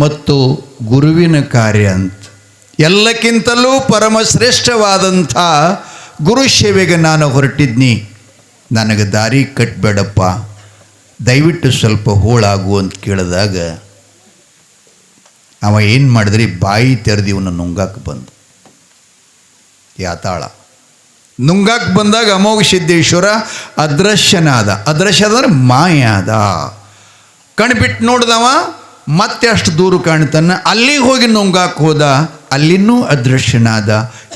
ಮತ್ತು ಗುರುವಿನ ಕಾರ್ಯ ಅಂತ. ಎಲ್ಲಕ್ಕಿಂತಲೂ ಪರಮಶ್ರೇಷ್ಠವಾದಂಥ ಗುರು ಸೇವೆಗೆ ನಾನು ಹೊರಟಿದ್ನಿ. ನನಗೆ ದಾರಿ ಕಟ್ಟಬೇಡಪ್ಪ, ದಯವಿಟ್ಟು ಸ್ವಲ್ಪ ಹೋಳಾಗು ಅಂತ ಕೇಳಿದಾಗ ಅವ ಏನು ಮಾಡಿದ್ರಿ? ಬಾಯಿ ತೆರೆದು ಇವನ ನುಂಗಾಕ ಬಂದು ಯಾತಾಳ ನುಂಗಾಕ್ ಬಂದಾಗ ಅಮೋಘ ಸಿದ್ದೇಶ್ವರ ಅದೃಶ್ಯನಾದ. ಅದೃಶ್ಯ ಅಂದ್ರೆ ಮಾಯಾದ. ಕಣ್ಬಿಟ್ಟು ನೋಡ್ದವ, ಮತ್ತೆ ಅಷ್ಟು ದೂರ ಕಾಣ್ತಾನೆ. ಅಲ್ಲಿಗೆ ಹೋಗಿ ನುಂಗಾಕ್ ಹೋದ, ಅಲ್ಲಿನೂ ಅದೃಶ್ಯನಾದ.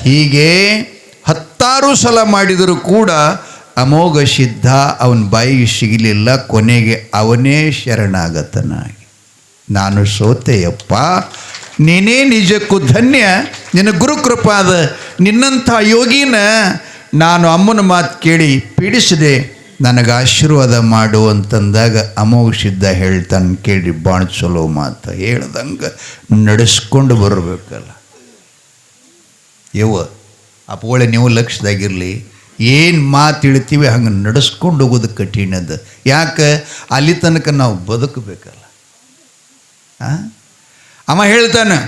ಹೀಗೆ 10 ಸಲ ಮಾಡಿದರೂ ಕೂಡ ಅಮೋಘ ಸಿದ್ಧ ಅವನ ಬಾಯಿಗೆ ಸಿಗಲಿಲ್ಲ. ಕೊನೆಗೆ ಅವನೇ ಶರಣಾಗತನಾಗಿ, ನಾನು ಸೋತೆಯಪ್ಪ, ನೀನೇ ನಿಜಕ್ಕೂ ಧನ್ಯ, ನಿನ್ನ ಗುರುಕೃಪಾದ, ನಿನ್ನಂಥ ಯೋಗಿನ ನಾನು ಅಮ್ಮನ ಮಾತು ಕೇಳಿ ಪೀಡಿಸಿದೆ, ನನಗೆ ಆಶೀರ್ವಾದ ಮಾಡು ಅಂತಂದಾಗ ಅಮೋಘ ಸಿದ್ಧ ಹೇಳ್ತಾನೆ, ಕೇಳಿ ಭಾಳ ಚಲೋ ಮಾತು ಹೇಳ್ದಂಗೆ ನಡೆಸ್ಕೊಂಡು ಬರಬೇಕಲ್ಲ. ಯವ್ವ ಅಪ್ಪಗಳೇ, ನೀವು ಲಕ್ಷ್ಯದಾಗಿರಲಿ, ಏನು ಮಾತು ಇಳ್ತೀವಿ ಹಂಗೆ ನಡೆಸ್ಕೊಂಡು ಹೋಗೋದು ಕಠಿಣದ. ಯಾಕೆ? ಅಲ್ಲಿ ತನಕ ನಾವು ಬದುಕಬೇಕಲ್ಲ. ಅವ ಹೇಳ್ತಾನೆ,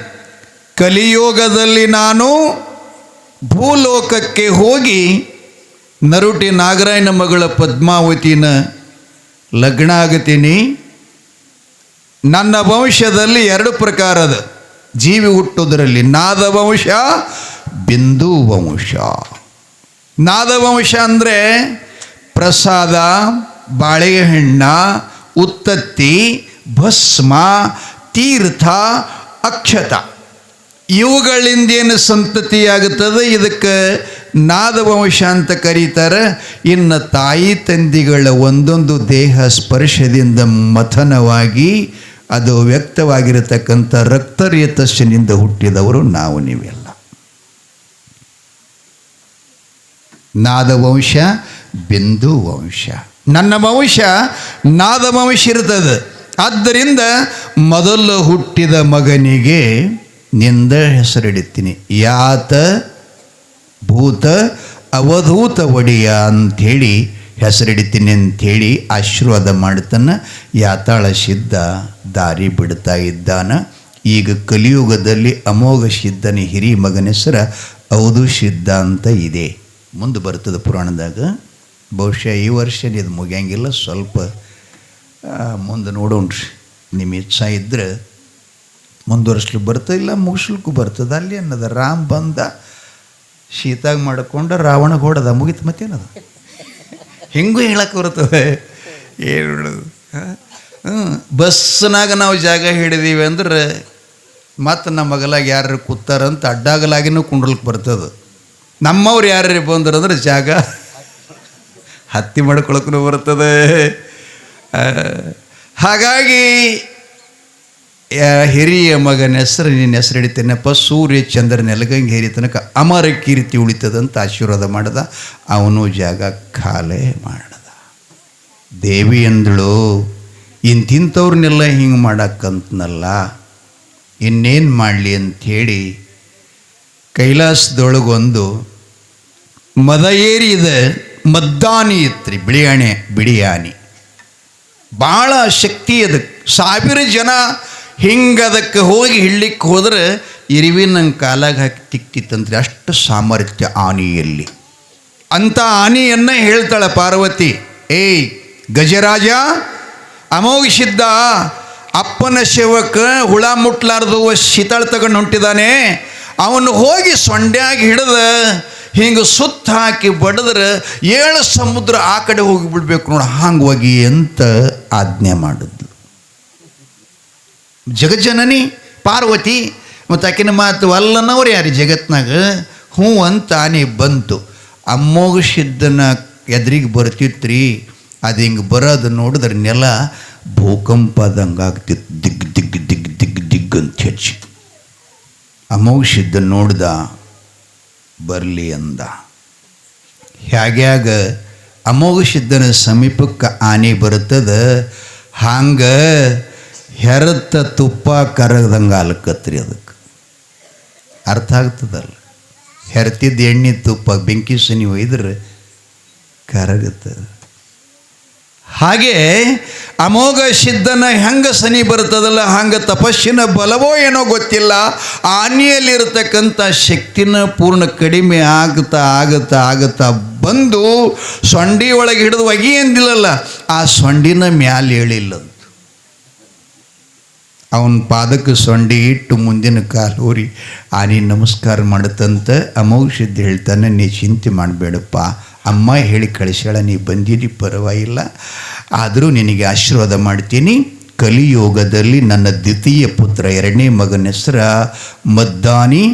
ಕಲಿಯೋಗದಲ್ಲಿ ನಾನು ಭೂಲೋಕಕ್ಕೆ ಹೋಗಿ ನರುಟಿ ನಾಗರಾಯನ ಮಗಳ ಪದ್ಮಾವತಿನ ಲಗ್ನ ಆಗತೀನಿ. ನನ್ನ ವಂಶದಲ್ಲಿ 2 ಪ್ರಕಾರದ ಜೀವಿ ಹುಟ್ಟೋದರಲ್ಲಿ ನಾದವಂಶ, ಬಿಂದು ವಂಶ. ನಾದವಂಶ ಅಂದರೆ ಪ್ರಸಾದ, ಬಾಳೆಹಣ್ಣ, ಉತ್ತತ್ತಿ, ಭಸ್ಮ, ತೀರ್ಥ, ಅಕ್ಷತ, ಇವುಗಳಿಂದೇನು ಸಂತತಿಯಾಗುತ್ತದೆ, ಇದಕ್ಕೆ ನಾದವಂಶ ಅಂತ ಕರೀತಾರೆ. ಇನ್ನು ತಾಯಿ ತಂದಿಗಳ ಒಂದೊಂದು ದೇಹ ಸ್ಪರ್ಶದಿಂದ ಮಥನವಾಗಿ ಅದು ವ್ಯಕ್ತವಾಗಿರತಕ್ಕಂಥ ರಕ್ತರೇತಸ್ಸಿನಿಂದ ಹುಟ್ಟಿದವರು ನಾವು ನೀವೆಲ್ಲ. ನಾದವಂಶ, ಬಿಂದು ವಂಶ. ನನ್ನ ವಂಶ ನಾದವಂಶ ಇರ್ತದೆ. ಆದ್ದರಿಂದ ಮೊದಲು ಹುಟ್ಟಿದ ಮಗನಿಗೆ ನಿಂದ ಹೆಸರಿಡುತ್ತೀನಿ, ಯಾತ ಭೂತ ಅವಧೂತ ಒಡೆಯ ಅಂಥೇಳಿ ಹೆಸರಿಡ್ತೀನಿ ಅಂಥೇಳಿ ಆಶೀರ್ವಾದ ಮಾಡ್ತಾನೆ. ಯಾತಾಳ ಸಿದ್ಧ ದಾರಿ ಬಿಡ್ತಾ ಇದ್ದಾನ. ಈಗ ಕಲಿಯುಗದಲ್ಲಿ ಅಮೋಘ ಸಿದ್ಧನ ಹಿರಿ ಮಗನ ಹೆಸರು ಅವಧೂ ಸಿದ್ಧ ಅಂತ ಇದೆ. ಮುಂದೆ ಬರ್ತದೆ ಪುರಾಣದಾಗ. ಬಹುಶಃ ಈ ವರ್ಷ ಇದು ಮುಗಿಯಂಗಿಲ್ಲ, ಸ್ವಲ್ಪ ಮುಂದೆ ನೋಡೋಣ್ರಿ. ನಿಮ್ಮ ಇಚ್ಛಾ ಇದ್ದರೆ ಮುಂದುವರಿಸ್ಲಿಕ್ಕೆ ಬರ್ತದಿಲ್ಲ, ಮುಗಿಸ್ಲಿಕ್ಕೂ ಬರ್ತದೆ. ಅಲ್ಲಿ ಅನ್ನದ ರಾಮ್ ಬಂದ, ಶೀತಾಗ ಮಾಡಿಕೊಂಡ, ರಾವಣ ಹೊಡೆದ, ಮುಗಿತು. ಮತ್ತೇನದ ಹೆಂಗೂ ಹೇಳಕ್ಕೆ ಬರ್ತದೆ. ಏನು ಹೇಳೋದು? ಬಸ್ನಾಗ ನಾವು ಜಾಗ ಹಿಡಿದೀವಿ ಅಂದ್ರೆ ಮತ್ತು ನಮ್ಮ ಮಗಲಾಗ ಯಾರು ಕೂತಾರಂತ ಅಡ್ಡಾಗಲಾಗಿನೂ ಕುಂಡ್ರಲ್ಕೆ ಬರ್ತದೆ. ನಮ್ಮವ್ರು ಯಾರ್ಯಾರು ಬಂದ್ರಂದ್ರೆ ಜಾಗ ಹತ್ತಿ ಮಾಡ್ಕೊಳಕ್ಕೂ ಬರ್ತದೆ. ಹಾಗಾಗಿ ಹಿರಿಯ ಮಗನ ಹೆಸರು ನಿನ್ನ ಹೆಸರು ಹಿಡಿತೇನಪ್ಪ, ಸೂರ್ಯ ಚಂದ್ರ ನೆಲಗಂಗೆ ಹೇರಿ ತನಕ ಅಮರ ಕೀರ್ತಿ ಉಳಿತದಂತ ಆಶೀರ್ವಾದ ಮಾಡ್ದ. ಅವನು ಜಾಗ ಖಾಲೆ ಮಾಡ್ದ. ದೇವಿ ಅಂದಳು, ಇಂತಿಂಥವ್ರನ್ನೆಲ್ಲ ಹಿಂಗೆ ಮಾಡಕ್ಕಂತನಲ್ಲ, ಇನ್ನೇನು ಮಾಡಲಿ ಅಂಥೇಳಿ ಕೈಲಾಸದೊಳಗೊಂದು ಮದ ಏರಿದ ಮದ್ದಾನಿ ಇತ್ರಿ, ಬಿಳಿ ಆನೆ ಭಾಳ ಶಕ್ತಿ ಅದಕ್ಕೆ. 1000 ಜನ ಹಿಂಗೆ ಅದಕ್ಕೆ ಹೋಗಿ ಹಿಡ್ಲಿಕ್ಕೆ ಹೋದ್ರೆ ಇರುವಿನ ಕಾಲಾಗ ಹಾಕಿ ತಿಕ್ತಿತ್ತಂತ್ರಿ, ಅಷ್ಟು ಸಾಮರ್ಥ್ಯ ಆನೆಯಲ್ಲಿ. ಅಂಥ ಆನೆಯನ್ನು ಹೇಳ್ತಾಳೆ ಪಾರ್ವತಿ, ಏಯ್ ಗಜರಾಜ, ಅಮೋಘ ಸಿದ್ಧ ಅಪ್ಪನ ಸೇವಕ ಹುಳ ಮುಟ್ಲಾರ್ದು ಶೀತಳ ತಗೊಂಡು ಹೊಂಟಿದ್ದಾನೆ, ಅವನು ಹೋಗಿ ಸೊಂಡ್ಯಾಗಿ ಹಿಡಿದ ಹಿಂಗೆ ಸುತ್ತ ಹಾಕಿ ಬಡಿದ್ರೆ 7 ಸಮುದ್ರ ಆ ಕಡೆ ಹೋಗಿಬಿಡ್ಬೇಕು ನೋಡು, ಹಂಗೆ ಹೋಗಿ ಅಂತ ಆಜ್ಞೆ ಮಾಡಿದ್ಲು ಜಗಜ್ಜನನಿ ಪಾರ್ವತಿ. ಮತ್ತು ಆಕಿನ ಮಾತು ಅಲ್ಲನವ್ರು ಯಾರು ಜಗತ್ನಾಗ? ಹ್ಞೂ ಅಂತ ಆನೆ ಬಂತು. ಅಮೋಘ ಸಿದ್ಧನ ಎದುರಿಗೆ ಬರ್ತಿತ್ರಿ, ಅದು ಹಿಂಗೆ ಬರೋದು ನೋಡಿದ್ರೆ ನೆಲ ಭೂಕಂಪದಂಗೆ ಆಗ್ತಿತ್ತು, ದಿಗ್ ದಿಗ್ ದಿಗ್ ದಿಗ್ ದಿಗ್ ಅಂತ ಹೆಚ್ಚಿ. ಅಮೋಘ ಸಿದ್ಧ ನೋಡ್ದ, ಬರಲಿ ಅಂದ. ಹ್ಯಾಗ್ಯಾಗ ಅಮೋಘ ಸಿದ್ಧನ ಸಮೀಪಕ್ಕೆ ಆನೆ ಬರುತ್ತದ, ಹಂಗೆ ಹೆರತ್ತ ತುಪ್ಪ ಕರಗದಂಗೆ ಅಲ್ಕತ್ರಿ. ಅದಕ್ಕೆ ಅರ್ಥ ಆಗ್ತದಲ್ಲ, ಹೆರ್ತಿದ್ದ ಎಣ್ಣೆ ತುಪ್ಪ ಬೆಂಕಿ ಸನಿ ಒಯ್ದ್ರೆ ಕರಗುತ್ತದೆ. ಹಾಗೆ ಅಮೋಘ ಸಿದ್ಧನ ಹೆಂಗೆ ಸನಿ ಬರ್ತದಲ್ಲ, ಹಂಗೆ ತಪಸ್ಸಿನ ಬಲವೋ ಏನೋ ಗೊತ್ತಿಲ್ಲ, ಆನೆಯಲ್ಲಿರ್ತಕ್ಕಂಥ ಶಕ್ತಿನ ಪೂರ್ಣ ಕಡಿಮೆ ಆಗುತ್ತಾ ಆಗುತ್ತಾ ಆಗುತ್ತಾ ಬಂದು ಸೊಂಡಿ ಒಳಗೆ ಹಿಡಿದು ಒಗಿ ಎಂದಿಲ್ಲಲ್ಲ, ಆ ಸೊಂಡಿನ ಮ್ಯಾಲೆ ಹೇಳಿಲ್ಲಂತ. ಅವನ ಪಾದಕ್ಕೆ ಸೊಂಡಿ ಇಟ್ಟು ಮುಂದಿನ ಕಾಲು ಊರಿ ಆನೆ ನಮಸ್ಕಾರ ಮಾಡುತ್ತಂತ. ಅಮೋಘ ಸಿದ್ಧ ಹೇಳ್ತಾನೆ, ನೀ ಚಿಂತೆ ಮಾಡಬೇಡಪ್ಪ, ಅಮ್ಮ ಹೇಳಿ ಕಳಿಸ್ಯಾಳ, ನೀ ಬಂದಿರಿ ಪರವಾಗಿಲ್ಲ, ಆದರೂ ನಿನಗೆ ಆಶೀರ್ವಾದ ಮಾಡ್ತೀನಿ. ಕಲಿಯೋಗದಲ್ಲಿ ನನ್ನ ದ್ವಿತೀಯ ಪುತ್ರ 2ನೇ ಮಗನ ಹೆಸರ ಮದ್ದಾನಿ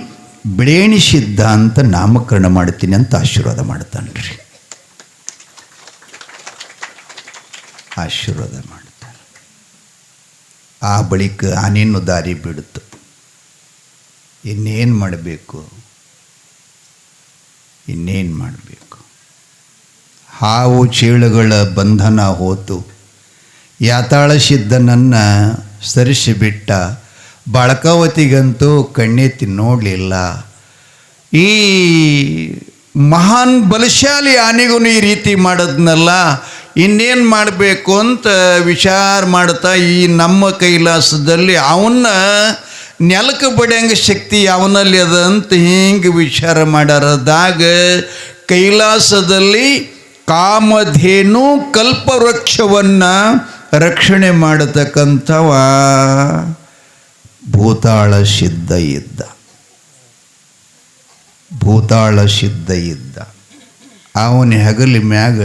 ಬಿಳೇಣಿ ಸಿದ್ಧ ಅಂತ ನಾಮಕರಣ ಮಾಡ್ತೀನಿ ಅಂತ ಆಶೀರ್ವಾದ ಮಾಡ್ತಾನ್ರಿ. ಆಶೀರ್ವಾದ ಮಾಡ್ತಾನೆ. ಆ ಬಳಿಕ ಆನೇನು ದಾರಿ ಬಿಡುತ್ತು. ಇನ್ನೇನು ಮಾಡಬೇಕು, ಇನ್ನೇನು ಮಾಡಬೇಕು? ಹಾವು ಚೇಳುಗಳ ಬಂಧನ ಹೋತು, ಯಾತಾಳ ಸಿದ್ಧನನ್ನು ಸರಿಸಿಬಿಟ್ಟ. ಬಳಕಾವತಿಗಂತೂ ಕಣ್ಣೆತ್ತಿ ನೋಡಲಿಲ್ಲ. ಈ ಮಹಾನ್ ಬಲಶಾಲಿ ಆನೆಗೂ ಈ ರೀತಿ ಮಾಡೋದ್ನಲ್ಲ, ಇನ್ನೇನು ಮಾಡಬೇಕು ಅಂತ ವಿಚಾರ ಮಾಡ್ತಾ ಈ ನಮ್ಮ ಕೈಲಾಸದಲ್ಲಿ ಅವನ್ನ ನೆಲಕ್ಕೆ ಬಡಿಯಂಗೆ ಶಕ್ತಿ ಅವನಲ್ಲಿ ಅದ ಅಂತ ಹಿಂಗೆ ವಿಚಾರ ಮಾಡ್ಯಾರದಾಗ ಕೈಲಾಸದಲ್ಲಿ ಕಾಮಧೇನು ಕಲ್ಪವೃಕ್ಷವನ್ನು ರಕ್ಷಣೆ ಮಾಡತಕ್ಕಂಥವ ಭೂತಾಳ ಸಿದ್ಧ ಇದ್ದ. ಭೂತಾಳ ಸಿದ್ಧ ಇದ್ದ. ಅವನ ಹೆಗಲ ಮ್ಯಾಗ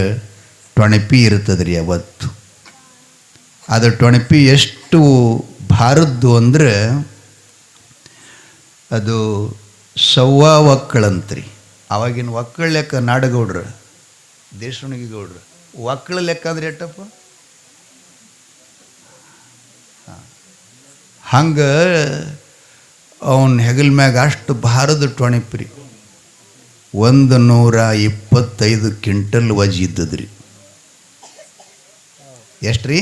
ಟೊಣಪಿ ಇರ್ತದ್ರಿ ಅವತ್ತು. ಅದು ಟೊಣಪಿ ಎಷ್ಟು ಭಾರದ್ದು ಅಂದರೆ ಅದು ಸವ್ವಾ ಒಕ್ಕಳಂತ್ರಿ. ಆವಾಗಿನ ಒಕ್ಕಳ ಲೆಕ್ಕ ನಾಡಗೌಡ್ರು, ದೇಶವಣಿಗೆ ಗೌಡ್ರು. ಒಕ್ಕಳ ಲೆಕ್ಕ ಅಂದ್ರೆ ಎಷ್ಟಪ್ಪ? ಹಂಗೆ ಅವನ ಹೆಗಲ ಮ್ಯಾಗ ಅಷ್ಟು ಭಾರದ ಟೊಣಪ್ರಿ. 125 ಕ್ವಿಂಟಲ್ ವಜ್ ಇದ್ದದ್ರಿ. ಎಷ್ಟು ರೀ?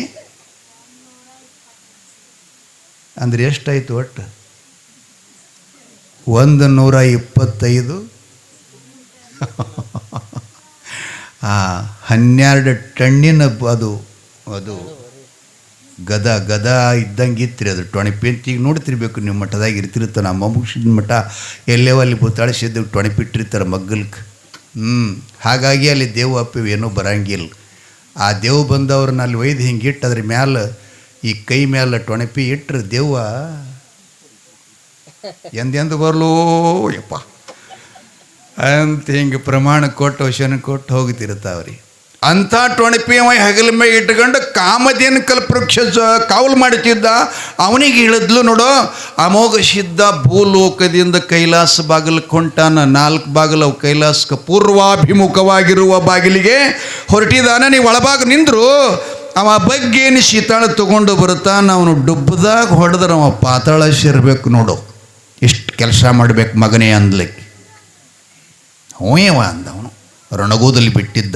ಅಂದ್ರೆ ಎಷ್ಟಾಯ್ತು ಒಟ್ಟು? 125 12 ಟನ್ನಿನ ಅದು ಅದು ಗದ ಇದ್ದಂಗೆ ಇತ್ತು ಅದು ಟೊಣಪಿ ಅಂತ. ಈಗ ನೋಡ್ತಿರ್ಬೇಕು ನೀವು ಮಠದಾಗ ಇರ್ತಿರ್ತಾರೆ. ನಮ್ಮ ಮುಗಿಸಿದ ಮಠ ಎಲ್ಲೇವ ಅಲ್ಲಿ ಭೂತಾಳಿಸಿದ್ದು ಟೊಣಪಿಟ್ಟಿರ್ತಾರೆ ಮಗ್ಗಲ್ಗೆ. ಹಾಗಾಗಿ ಅಲ್ಲಿ ದೇವು ಅಪ್ಪಿವು ಏನೂ ಬರಂಗಿಲ್ಲ. ಆ ದೇವು ಬಂದವ್ರನ್ನ ಅಲ್ಲಿ ಒಯ್ದು ಹಿಂಗೆ ಇಟ್ಟು ಅದ್ರ ಮ್ಯಾಲೆ ಈ ಕೈ ಮ್ಯಾಲೆ ಟೊಣಪಿ ಇಟ್ಟರೆ ದೇವ ಎಂದೆಂದು ಬರ್ಲೋ ಯಪ್ಪ ಅಂತ ಹಿಂಗೆ ಪ್ರಮಾಣ ಕೊಟ್ಟು ವಚನ ಕೊಟ್ಟು ಹೋಗ್ತಿರ್ತಾವ್ರಿ. ಅಂಥ ಟೊಣಪಿ ಅವ ಹೆಗಲ ಮೇಲೆ ಇಟ್ಕೊಂಡು ಕಾಮಧೇನು ಕಲ್ಪವೃಕ್ಷ ಕಾವಲು ಮಾಡುತ್ತಿದ್ದ. ಅವನಿಗೆ ಹೇಳಿದ್ಲು ನೋಡು, ಅಮೋಘ ಸಿದ್ಧ ಭೂಲೋಕದಿಂದ ಕೈಲಾಸ ಬಾಗಿಲಕ್ಕೆ ಹೊಂಟಾನ. 4 ಬಾಗಿಲು ಅವು ಕೈಲಾಸಕ್ಕೆ ಪೂರ್ವಾಭಿಮುಖವಾಗಿರುವ ಬಾಗಿಲಿಗೆ ಹೊರಟಿದಾನ. ನೀವು ಒಳಭಾಗ ನಿಂದ್ರು ಅವ ಬಗ್ಗೇನು ಶೀತಾಳ ತಗೊಂಡು ಬರ್ತಾನ. ಅವನು ಡುಬ್ಬದಾಗ ಹೊಡೆದ್ರೆ ಅವ ಪಾತಾಳ ಸೇರ್ಬೇಕು ನೋಡು. ಇಷ್ಟು ಕೆಲಸ ಮಾಡಬೇಕು ಮಗನೇ ಅಂದ್ಲಿಕ್ಕೆ. ಹೋಯವ ಅಂದವನು ರಣಗೋದಲ್ಲಿ ಬಿಟ್ಟಿದ್ದ.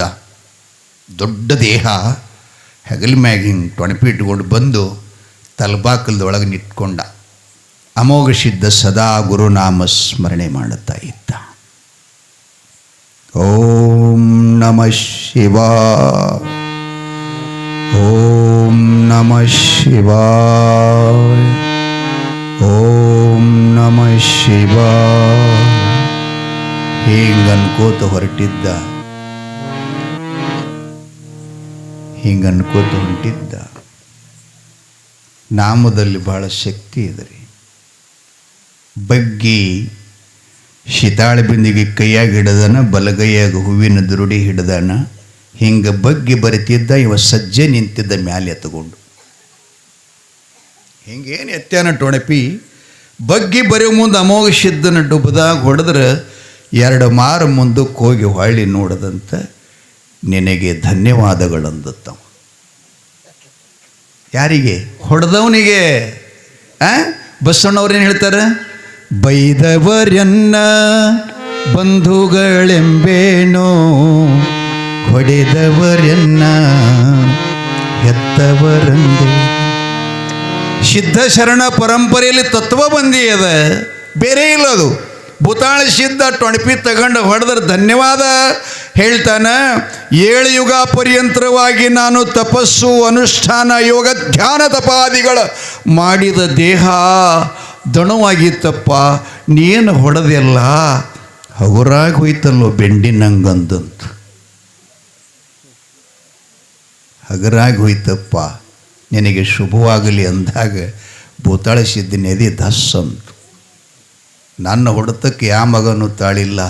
ದೊಡ್ಡ ದೇಹ, ಹೆಗಲ ಮ್ಯಾಗ ಹಿಂಗೆ ಟೊಣಪಿ ಇಟ್ಕೊಂಡು ಬಂದು ತಲಬಾಕಲ್ದೊಳಗೆ ನಿಂತ್ಕೊಂಡ. ಅಮೋಘ ಸಿದ್ಧ ಸದಾ ಗುರುನಾಮ ಸ್ಮರಣೆ ಮಾಡುತ್ತಾ ಇದ್ದ. ಓಂ ನಮಃ ಶಿವಾಯ, ಓಂ ನಮಃ ಶಿವಾಯ, ಓಂ ನಮಃ ಶಿವಾಯ ಹಿಂಗನ್ಕೋತ ಹೊರಟಿದ್ದ. ಹಿಂಗನ್ಕೋತ ಹೊಂಟಿದ್ದ. ನಾಮದಲ್ಲಿ ಬಹಳ ಶಕ್ತಿ ಇದೆ ರೀ. ಬಗ್ಗಿ ಶಿತಾಳೆ ಬಿಂದಿಗೆ ಕೈಯಾಗಿ ಹಿಡ್ದಾನ, ಬಲಗೈಯಾಗ ಹೂವಿನ ದುರುಡಿ ಹಿಡ್ದಾನ. ಹಿಂಗೆ ಬಗ್ಗಿ ಬರಿತಿದ್ದ. ಇವ ಸಜ್ಜೆ ನಿಂತಿದ್ದ ಮ್ಯಾಲೆ ಎತ್ತುಕೊಂಡು. ಹಿಂಗೇನು ಎತ್ಯಾನ ಟೊಣಪಿ. ಬಗ್ಗಿ ಬರೆಯೋ ಮುಂದೆ ಅಮೋಘ ಸಿದ್ಧನ ಡುಬ್ಬದಾಗ ಹೊಡೆದ್ರೆ 2 ಮಾರು ಮುಂದಕ್ಕೆ ಹೋಗಿ ಹೊಳ್ಳಿ ನೋಡದಂತ ನಿನಗೆ ಧನ್ಯವಾದಗಳಂದತ್ತವ. ಯಾರಿಗೆ? ಹೊಡೆದವನಿಗೆ. ಬಸವಣ್ಣವ್ರೇನು ಹೇಳ್ತಾರೆ? ಬೈದವರನ್ನ ಬಂಧುಗಳೆಂಬೇನೋ, ಹೊಡೆದವರನ್ನ ಹೆತ್ತವರಂದೆ. ಸಿದ್ಧ ಶರಣ ಪರಂಪರೆಯಲ್ಲಿ ತತ್ವ ಬಂದಿ ಅದ, ಬೇರೆ ಇಲ್ಲ ಅದು. ಭೂತಾಳ ಸಿದ್ಧ ಟೊಣಪಿ ತಗೊಂಡು ಹೊಡೆದ್ರೆ ಧನ್ಯವಾದ ಹೇಳ್ತಾನ. 7 ಯುಗ ಪರ್ಯಂತರವಾಗಿ ನಾನು ತಪಸ್ಸು, ಅನುಷ್ಠಾನ, ಯೋಗ, ಧ್ಯಾನ ತಪಾದಿಗಳ ಮಾಡಿದ ದೇಹ ದಣವಾಗಿತ್ತಪ್ಪ. ನೀನು ಹೊಡೆದೆಲ್ಲ ಹಗುರಾಗಿ ಹೋಯ್ತಲ್ಲೋ ಬೆಂಡಿನಂಗಂದಂತ. ಹಗುರಾಗಿ ಹೋಯ್ತಪ್ಪ, ನಿನಗೆ ಶುಭವಾಗಲಿ ಅಂದಾಗ ಭೂತಾಳ ಸಿದ್ಧನ ಎದೆ ಧಸ್ಸಂತು. ನನ್ನ ಹೊಡೆತಕ್ಕೆ ಯಾವ ಮಗನೂ ತಾಳಿಲ್ಲ.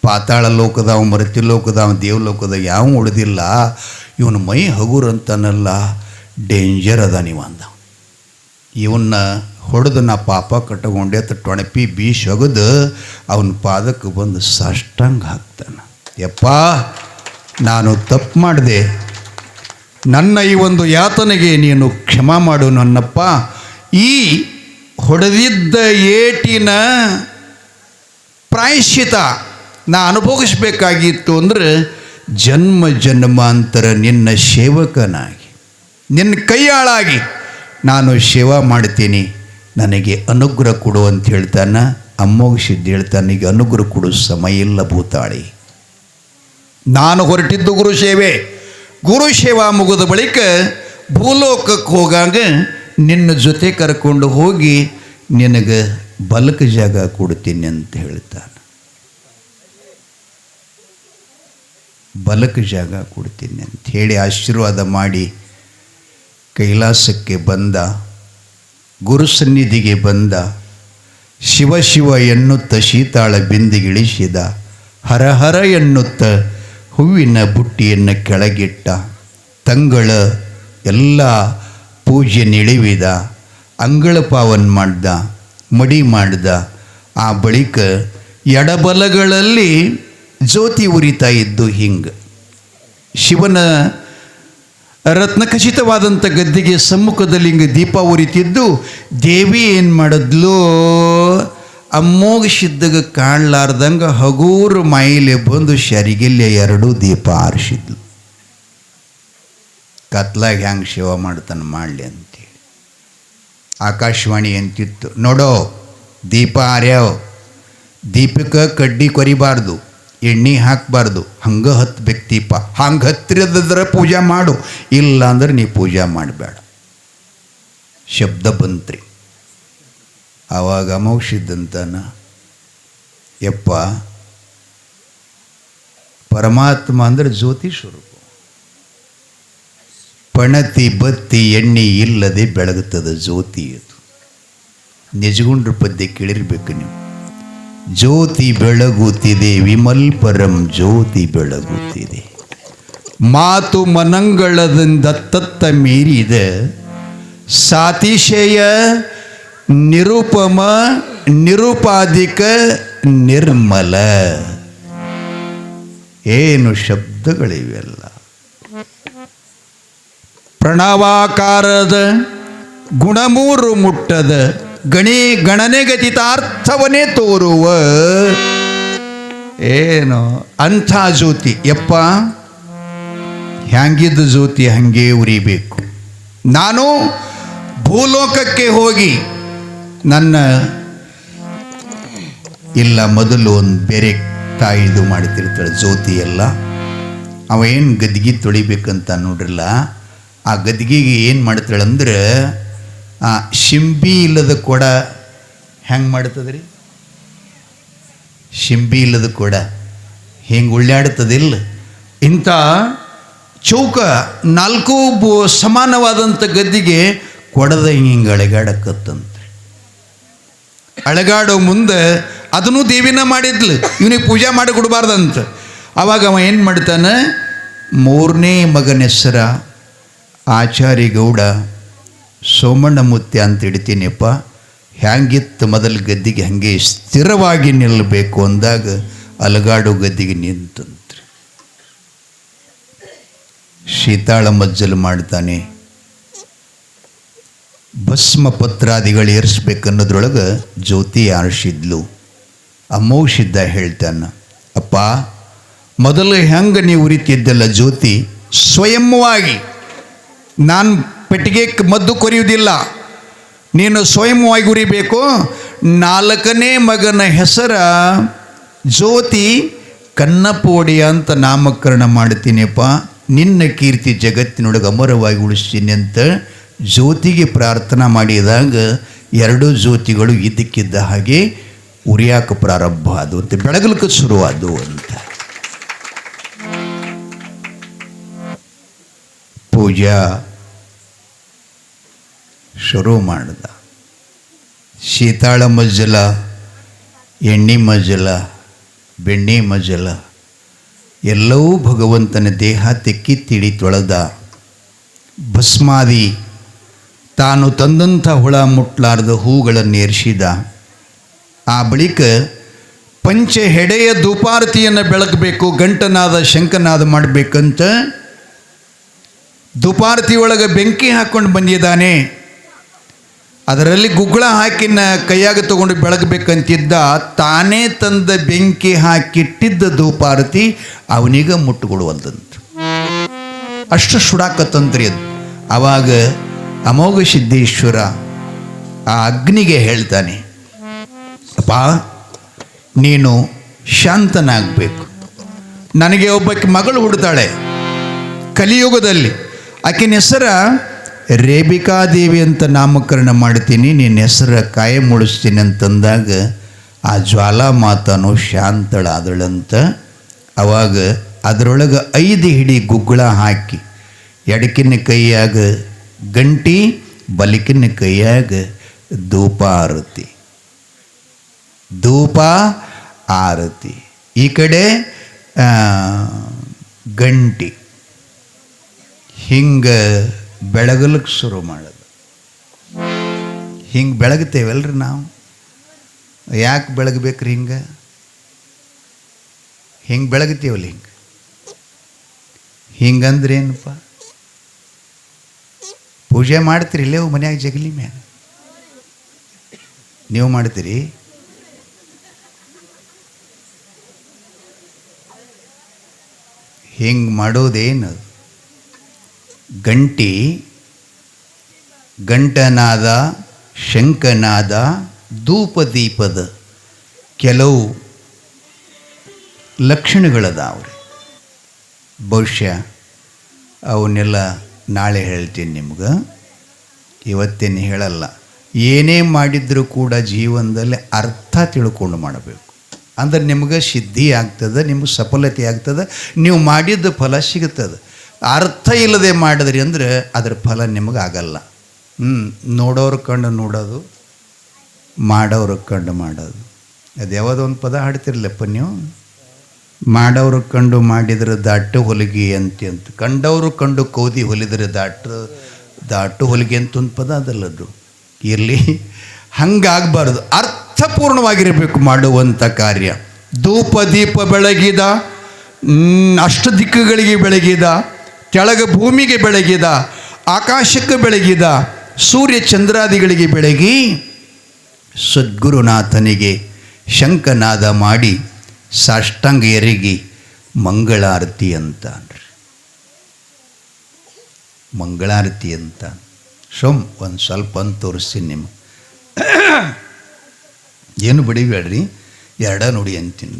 ಪಾತಾಳ ಲೋಕದವ, ಮರತಿ ಲೋಕದವ, ದೇವಲೋಕದ ಯಾವ ಹೊಡೆದಿಲ್ಲ. ಇವನು ಮೈ ಹಗುರಂತನಲ್ಲ, ಡೇಂಜರ್ ಅದ ನೀವಂದ. ಇವನ್ನ ಹೊಡೆದು ನಾ ಪಾಪ ಕಟ್ಟಕೊಂಡೆ ಅಂತ ಟೊಣಪಿ ಬೀಸ್ ಹೊಗದು ಅವನ ಪಾದಕ್ಕೆ ಬಂದು ಸಾಷ್ಟಾಂಗ ಹಾಕ್ತಾನೆ. ಯಪ್ಪ, ನಾನು ತಪ್ಪು ಮಾಡಿದೆ. ನನ್ನ ಈ ಒಂದು ಯಾತನೆಗೆ ನೀನು ಕ್ಷಮಾ ಮಾಡು ನನ್ನಪ್ಪ. ಈ ಹೊಡೆದಿದ್ದ ಏಟಿನ ಪ್ರಾಯಶ್ಚಿತ ನಾ ಅನುಭವಿಸ್ಬೇಕಾಗಿತ್ತು ಅಂದರೆ ಜನ್ಮ ಜನ್ಮಾಂತರ ನಿನ್ನ ಸೇವಕನಾಗಿ, ನಿನ್ನ ಕೈಯಾಳಾಗಿ ನಾನು ಸೇವಾ ಮಾಡ್ತೀನಿ, ನನಗೆ ಅನುಗ್ರಹ ಕೊಡು ಅಂತ ಹೇಳ್ತಾನೆ. ಅಮೋಘ ಸಿದ್ಧ ಹೇಳ್ತಾನೆ, ಈಗ ಅನುಗ್ರಹ ಕೊಡು ಸಮಯ ಇಲ್ಲ ಭೂತಾಳಿ. ನಾನು ಹೊರಟಿದ್ದು ಗುರು ಸೇವೆ. ಗುರು ಸೇವಾ ಮುಗಿದ ಬಳಿಕ ಭೂಲೋಕಕ್ಕೆ ಹೋಗಾಗ ನಿನ್ನ ಜೊತೆ ಕರ್ಕೊಂಡು ಹೋಗಿ ನಿನಗೆ ಬಲಕ ಜಾಗ ಕೊಡ್ತೀನಿ ಅಂತ ಹೇಳ್ತಾನೆ. ಬಲಕ ಜಾಗ ಕೊಡ್ತೀನಿ ಅಂತ ಹೇಳಿ ಆಶೀರ್ವಾದ ಮಾಡಿ ಕೈಲಾಸಕ್ಕೆ ಬಂದ. ಗುರು ಸನ್ನಿಧಿಗೆ ಬಂದ. ಶಿವ ಶಿವ ಎನ್ನುತ್ತ ಶೀತಾಳ ಬಿಂದಿಗಿಳಿಸಿದ. ಹರ ಹರ ಎನ್ನುತ್ತ ಹೂವಿನ ಬುಟ್ಟಿಯನ್ನು ಕೆಳಗಿಟ್ಟ. ತಂಗಳ ಎಲ್ಲ ಪೂಜೆ ನಿಳಿವಿದ. ಅಂಗಳ ಪಾವನ್ ಮಾಡ್ದ, ಮಡಿ ಮಾಡ್ದ. ಆ ಬಳಿಕ ಎಡಬಲಗಳಲ್ಲಿ ಜ್ಯೋತಿ ಉರಿತಾ ಇದ್ದು. ಹಿಂಗೆ ಶಿವನ ರತ್ನಖಚಿತವಾದಂಥ ಗದ್ದಿಗೆ ಸಮ್ಮುಖದಲ್ಲಿ ಹಿಂಗೆ ದೀಪ ಉರಿತಿದ್ದು. ದೇವಿ ಏನು ಮಾಡಿದ್ಲು? ಅಮೋಘ ಸಿದ್ಧಗೆ ಕಾಣಲಾರ್ದಂಗೆ ಹಗೂರು ಮೈಲೆ ಬಂದು ಶರಿಗೆಲ್ಲೆ 2 ದೀಪ ಆರಿಸಿದ್ಲು. ಕತ್ಲಾಗಿ ಹ್ಯಾಂಗೆ ಸೇವಾ ಮಾಡ್ತಾನೆ ಮಾಡಲಿ ಅಂತೇಳಿ. ಆಕಾಶವಾಣಿ ಅಂತಿತ್ತು, ನೋಡೋ ದೀಪ ಆರ್ಯಾವ, ದೀಪಕ್ಕೆ ಕಡ್ಡಿ ಕೊರಿಬಾರ್ದು, ಎಣ್ಣೆ ಹಾಕಬಾರ್ದು, ಹಂಗೆ ಹತ್ಬೇಕು ದೀಪ. ಹಂಗೆ ಹತ್ತಿರದ್ರೆ ಪೂಜೆ ಮಾಡು, ಇಲ್ಲ ಅಂದ್ರೆ ನೀ ಪೂಜೆ ಮಾಡಬೇಡ. ಶಬ್ದ ಬಂತ್ರಿ. ಆವಾಗ ಅಮೋಘ ಸಿದ್ಧಂತಾನ, ಯಪ್ಪ ಪರಮಾತ್ಮ ಅಂದ್ರೆ ಜ್ಯೋತಿ ಸ್ವರೂಪ. ಪಣತಿ ಬತ್ತಿ ಎಣ್ಣೆ ಇಲ್ಲದೆ ಬೆಳಗುತ್ತದೆ ಜ್ಯೋತಿ. ಅದು ನಿಜಗುಂಡ್ರ ಪದ್ಯ ಕೇಳಿರ್ಬೇಕು ನೀವು. ಜ್ಯೋತಿ ಬೆಳಗುತ್ತಿದೆ ವಿಮಲ್ ಪರಂ ಜ್ಯೋತಿ ಬೆಳಗುತ್ತಿದೆ. ಮಾತು ಮನಂಗಳದಿಂದ ತತ್ತ ಮೀರಿದ ಸಾತಿಶಯ ನಿರುಪಮ ನಿರುಪಾಧಿಕ ನಿರ್ಮಲ. ಏನು ಶಬ್ದಗಳಿವೆಲ್ಲ. ಪ್ರಣವಾಕಾರದ ಗುಣಮೂರು ಮುಟ್ಟದ ಗಣನೆಗತಿತಾರ್ಥವನ್ನೇ ತೋರುವ ಏನು ಅಂಥ ಜ್ಯೋತಿ. ಯಪ್ಪ ಹ್ಯಾಂಗಿದ್ದ ಜ್ಯೋತಿ ಹಂಗೇ ಉರಿಬೇಕು. ನಾನು ಭೂಲೋಕಕ್ಕೆ ಹೋಗಿ ನನ್ನ ಇಲ್ಲ ಮೊದಲು ಒಂದು ಬೇರೆ ತಾಯಿ ಇದು ಮಾಡ್ತಿರ್ತಾಳೆ ಜ್ಯೋತಿ ಎಲ್ಲ. ಅವ ಏನು ಗದ್ಗೆ ತೊಳಿಬೇಕಂತ ನೋಡ್ರಲ್ಲ, ಆ ಗದ್ಗಿಗೆ ಏನು ಮಾಡ್ತಾಳೆ ಅಂದ್ರೆ ಆ ಶಿಂಬಿ ಇಲ್ಲದ ಕೊಡ ಹೆಂಗೆ ಮಾಡ್ತದ್ರಿ, ಶಿಂಬಿ ಇಲ್ಲದ ಕೊಡ ಹೆಂಗೆ ಉಳ್ಳಾಡ್ತದಿಲ್ಲ, ಇಂಥ ಚೌಕ 4 ಸಮಾನವಾದಂಥ ಗದ್ದಿಗೆ ಕೊಡದ ಹಿಂಗೆ ಅಳಗಾಡಕತ್ತಂತೆ. ಅಳಗಾಡೋ ಮುಂದೆ ಅದನ್ನು ದೇವಿನ ಮಾಡಿದ್ಲು, ಇವನಿಗೆ ಪೂಜೆ ಮಾಡಿ ಕೊಡಬಾರ್ದಂತ. ಅವಾಗ ಅವ ಏನು ಮಾಡ್ತಾನೆ, 3ನೇ ಮಗನ ಹೆಸರ ಆಚಾರಿ ಗೌಡ ಸೋಮಣ್ಣ ಮುತ್ಯ ಅಂತ ಇಡ್ತೀನಿಪ್ಪ, ಹ್ಯಾಂಗಿತ್ತು ಮೊದಲು ಗದ್ದಿಗೆ ಹಾಗೆ ಸ್ಥಿರವಾಗಿ ನಿಲ್ಲಬೇಕು ಅಂದಾಗ ಅಲಗಾಡು ಗದ್ದಿಗೆ ನಿಂತಂತ್ರಿ. ಶೀತಾಳ ಮಜ್ಜಲು ಮಾಡ್ತಾನೆ, ಭಸ್ಮ ಪತ್ರಾದಿಗಳು ಏರಿಸ್ಬೇಕನ್ನೋದ್ರೊಳಗೆ ಜ್ಯೋತಿ ಆರಿಸಿದ್ಲು. ಅಮೋಷಿದ್ದ ಹೇಳ್ತಾನ, ಅಪ್ಪ ಮೊದಲು ಹೆಂಗೆ ನೀವು ಉರಿತಿದ್ದಲ್ಲ ಜ್ಯೋತಿ, ಸ್ವಯಂವಾಗಿ ನಾನು ಪೆಟ್ಟಿಗೆ ಮದ್ದು ಕೊರೆಯುವುದಿಲ್ಲ, ನೀನು ಸ್ವಯಂವಾಗಿ ಉರಿಬೇಕು. 4ನೇ ಮಗನ ಹೆಸರ ಜ್ಯೋತಿ ಕನ್ನಪೋಡಿ ಅಂತ ನಾಮಕರಣ ಮಾಡ್ತೀನಿಪ್ಪ, ನಿನ್ನ ಕೀರ್ತಿ ಜಗತ್ತಿನೊಳಗೆ ಅಮರವಾಗಿ ಉಳಿಸ್ತೀನಿ ಅಂತ ಜ್ಯೋತಿಗೆ ಪ್ರಾರ್ಥನಾ ಮಾಡಿದಾಗ 2 ಜ್ಯೋತಿಗಳು ಇದ್ದಕ್ಕಿದ್ದ ಹಾಗೆ ಉರಿಯಾಕ ಪ್ರಾರಂಭ ಅದು ಅಂತ, ಬೆಳಗಲಿಕ್ಕೆ ಶುರುವಾದವು ಅಂತ. ಪೂಜಾ ಶುರು ಮಾಡ್ದ. ಶೀತಾಳ ಮಜ್ಜಲ, ಎಣ್ಣೆ ಮಜ್ಜಲ, ಬೆಣ್ಣೆ ಮಜ್ಜಲ ಎಲ್ಲವೂ ಭಗವಂತನ ದೇಹ ತೆಕ್ಕಿ ತಿಳಿ ತೊಳೆದ. ಭಸ್ಮಾದಿ ತಾನು ತಂದಂಥ ಹುಳ ಮುಟ್ಲಾರ್ದ ಹೂಗಳನ್ನು ಏರಿಸಿದ. ಆ ಬಳಿಕ ಪಂಚ ಹೆಡೆಯ ಧೂಪಾರತಿಯನ್ನು ಬೆಳಗಬೇಕು, ಗಂಟನಾದ ಶಂಕನಾದ ಮಾಡಬೇಕಂತ ಧೂಪಾರತಿ ಒಳಗೆ ಬೆಂಕಿ ಹಾಕ್ಕೊಂಡು ಬಂದಿದ್ದಾನೆ. ಅದರಲ್ಲಿ ಗುಗ್ಗಳ ಹಾಕಿನ ಕೈಯಾಗ ತಗೊಂಡು ಬೆಳಗಬೇಕಂತಿದ್ದ, ತಾನೇ ತಂದ ಬೆಂಕಿ ಹಾಕಿಟ್ಟಿದ್ದ ಧೂಪಾರತಿ ಅವನಿಗ ಮುಟ್ಟುಕೊಡುವಲ್ದಂತ, ಅಷ್ಟು ಸುಡಾಕತ್ತಂತ್ರಿ ಅದು. ಆವಾಗ ಅಮೋಘ ಸಿದ್ದೇಶ್ವರ ಆ ಅಗ್ನಿಗೆ ಹೇಳ್ತಾನೆ, ಅಪ್ಪ ನೀನು ಶಾಂತನಾಗಬೇಕು, ನನಗೆ ಒಬ್ಬಕ್ಕೆ ಮಗಳು ಹುಡ್ತಾಳೆ ಕಲಿಯುಗದಲ್ಲಿ, ಆಕಿನ ಹೆಸರ ರೇಬಿಕಾದೇವಿ ಅಂತ ನಾಮಕರಣ ಮಾಡ್ತೀನಿ, ನಿನ್ನ ಹೆಸರ ಕಾಯಂ ಉಳಿಸ್ತೀನಿ ಅಂತಂದಾಗ ಆ ಜ್ವಾಲಾ ಮಾತನು ಶಾಂತಳಾದಳಂತ. ಅವಾಗ ಅದರೊಳಗೆ 5 ಹಿಡಿ ಗುಗ್ಗಳ ಹಾಕಿ, ಎಡಕಿನ ಕೈಯಾಗ ಗಂಟಿ, ಬಲಿಕಿನ ಕೈಯಾಗ ಧೂಪ ಆರತಿ, ಧೂಪ ಆರತಿ, ಈ ಕಡೆ ಗಂಟಿ, ಹಿಂಗೆ ಬೆಳಗಲಿಕ್ಕೆ ಶುರು ಮಾಡೋದು. ಹಿಂಗೆ ಬೆಳಗ್ತೇವಲ್ರಿ ನಾವು, ಯಾಕೆ ಬೆಳಗಬೇಕ್ರಿ ಹಿಂಗೆ? ಹಿಂಗೆ ಬೆಳಗ್ತೀವಲ್ಲ, ಹಿಂಗಂದ್ರೆ ಏನಪ್ಪ? ಪೂಜೆ ಮಾಡ್ತೀರಿ ಇಲ್ಲೇ ಮನ್ಯಾಗ ಜಗಲಿ ಮ್ಯಾಗ, ನೀವು ಮಾಡ್ತೀರಿ? ಹಿಂಗೆ ಮಾಡೋದೇನು? ಗಂಟಿ, ಗಂಟನಾದ, ಶಂಕನಾದ, ಧೂಪದೀಪದ ಕೆಲವು ಲಕ್ಷಣಗಳದಾವ್ರಿ. ಬಹುಶಃ ಅವನ್ನೆಲ್ಲ ನಾಳೆ ಹೇಳ್ತೀನಿ ನಿಮ್ಗೆ, ಇವತ್ತೇನು ಹೇಳಲ್ಲ. ಏನೇ ಮಾಡಿದರೂ ಕೂಡ ಜೀವನದಲ್ಲಿ ಅರ್ಥ ತಿಳ್ಕೊಂಡು ಮಾಡಬೇಕು, ಅಂದ್ರೆ ನಿಮ್ಗೆ ಸಿದ್ಧಿ ಆಗ್ತದೆ, ನಿಮ್ಗೆ ಸಫಲತೆ ಆಗ್ತದೆ, ನೀವು ಮಾಡಿದ್ದ ಫಲ ಸಿಗುತ್ತದೆ. ಅರ್ಥ ಇಲ್ಲದೆ ಮಾಡಿದ್ರಿ ಅಂದರೆ ಅದರ ಫಲ ನಿಮಗೆ ಆಗಲ್ಲ. ನೋಡೋರು ಕಂಡು ನೋಡೋದು, ಮಾಡೋರು ಕಂಡು ಮಾಡೋದು. ಅದು ಯಾವುದೋ ಒಂದು ಪದ ಹಾಡ್ತಿರ್ಲಪ್ಪ ನೀವು, ಮಾಡೋರು ಕಂಡು ಮಾಡಿದ್ರೆ ದಾಟು ಹೊಲಿಗೆ ಅಂತ, ಕಂಡವರು ಕಂಡು ಕೌದಿ ಹೊಲಿದ್ರೆ ದಾಟು ಹೊಲಿಗೆ ಅಂತ ಒಂದು ಪದ ಅದಲ್ಲದು. ಇರಲಿ, ಹಂಗಾಗಬಾರ್ದು, ಅರ್ಥಪೂರ್ಣವಾಗಿರಬೇಕು ಮಾಡುವಂಥ ಕಾರ್ಯ. ಧೂಪ ದೀಪ ಬೆಳಗಿದ, ಅಷ್ಟ ದಿಕ್ಕುಗಳಿಗೆ ಬೆಳಗಿದ, ಕೆಳಗೆ ಭೂಮಿಗೆ ಬೆಳಗಿದ, ಆಕಾಶಕ್ಕೆ ಬೆಳಗಿದ, ಸೂರ್ಯ ಚಂದ್ರಾದಿಗಳಿಗೆ ಬೆಳಗಿ ಸದ್ಗುರುನಾಥನಿಗೆ ಶಂಕನಾದ ಮಾಡಿ ಸಾಷ್ಟಾಂಗ ಎರಗಿ ಮಂಗಳಾರತಿ ಅಂತ ಅನ್ರಿ, ಮಂಗಳಾರತಿ ಅಂತ. ಒಂದು ಸ್ವಲ್ಪ ಅಂತ ತೋರಿಸ್ತೀನಿ ನಿಮಗೆ. ಏನು ಬಡಿಬೇಡ್ರಿ, ಎರಡ ನೋಡಿ ಅಂತೀನಿ.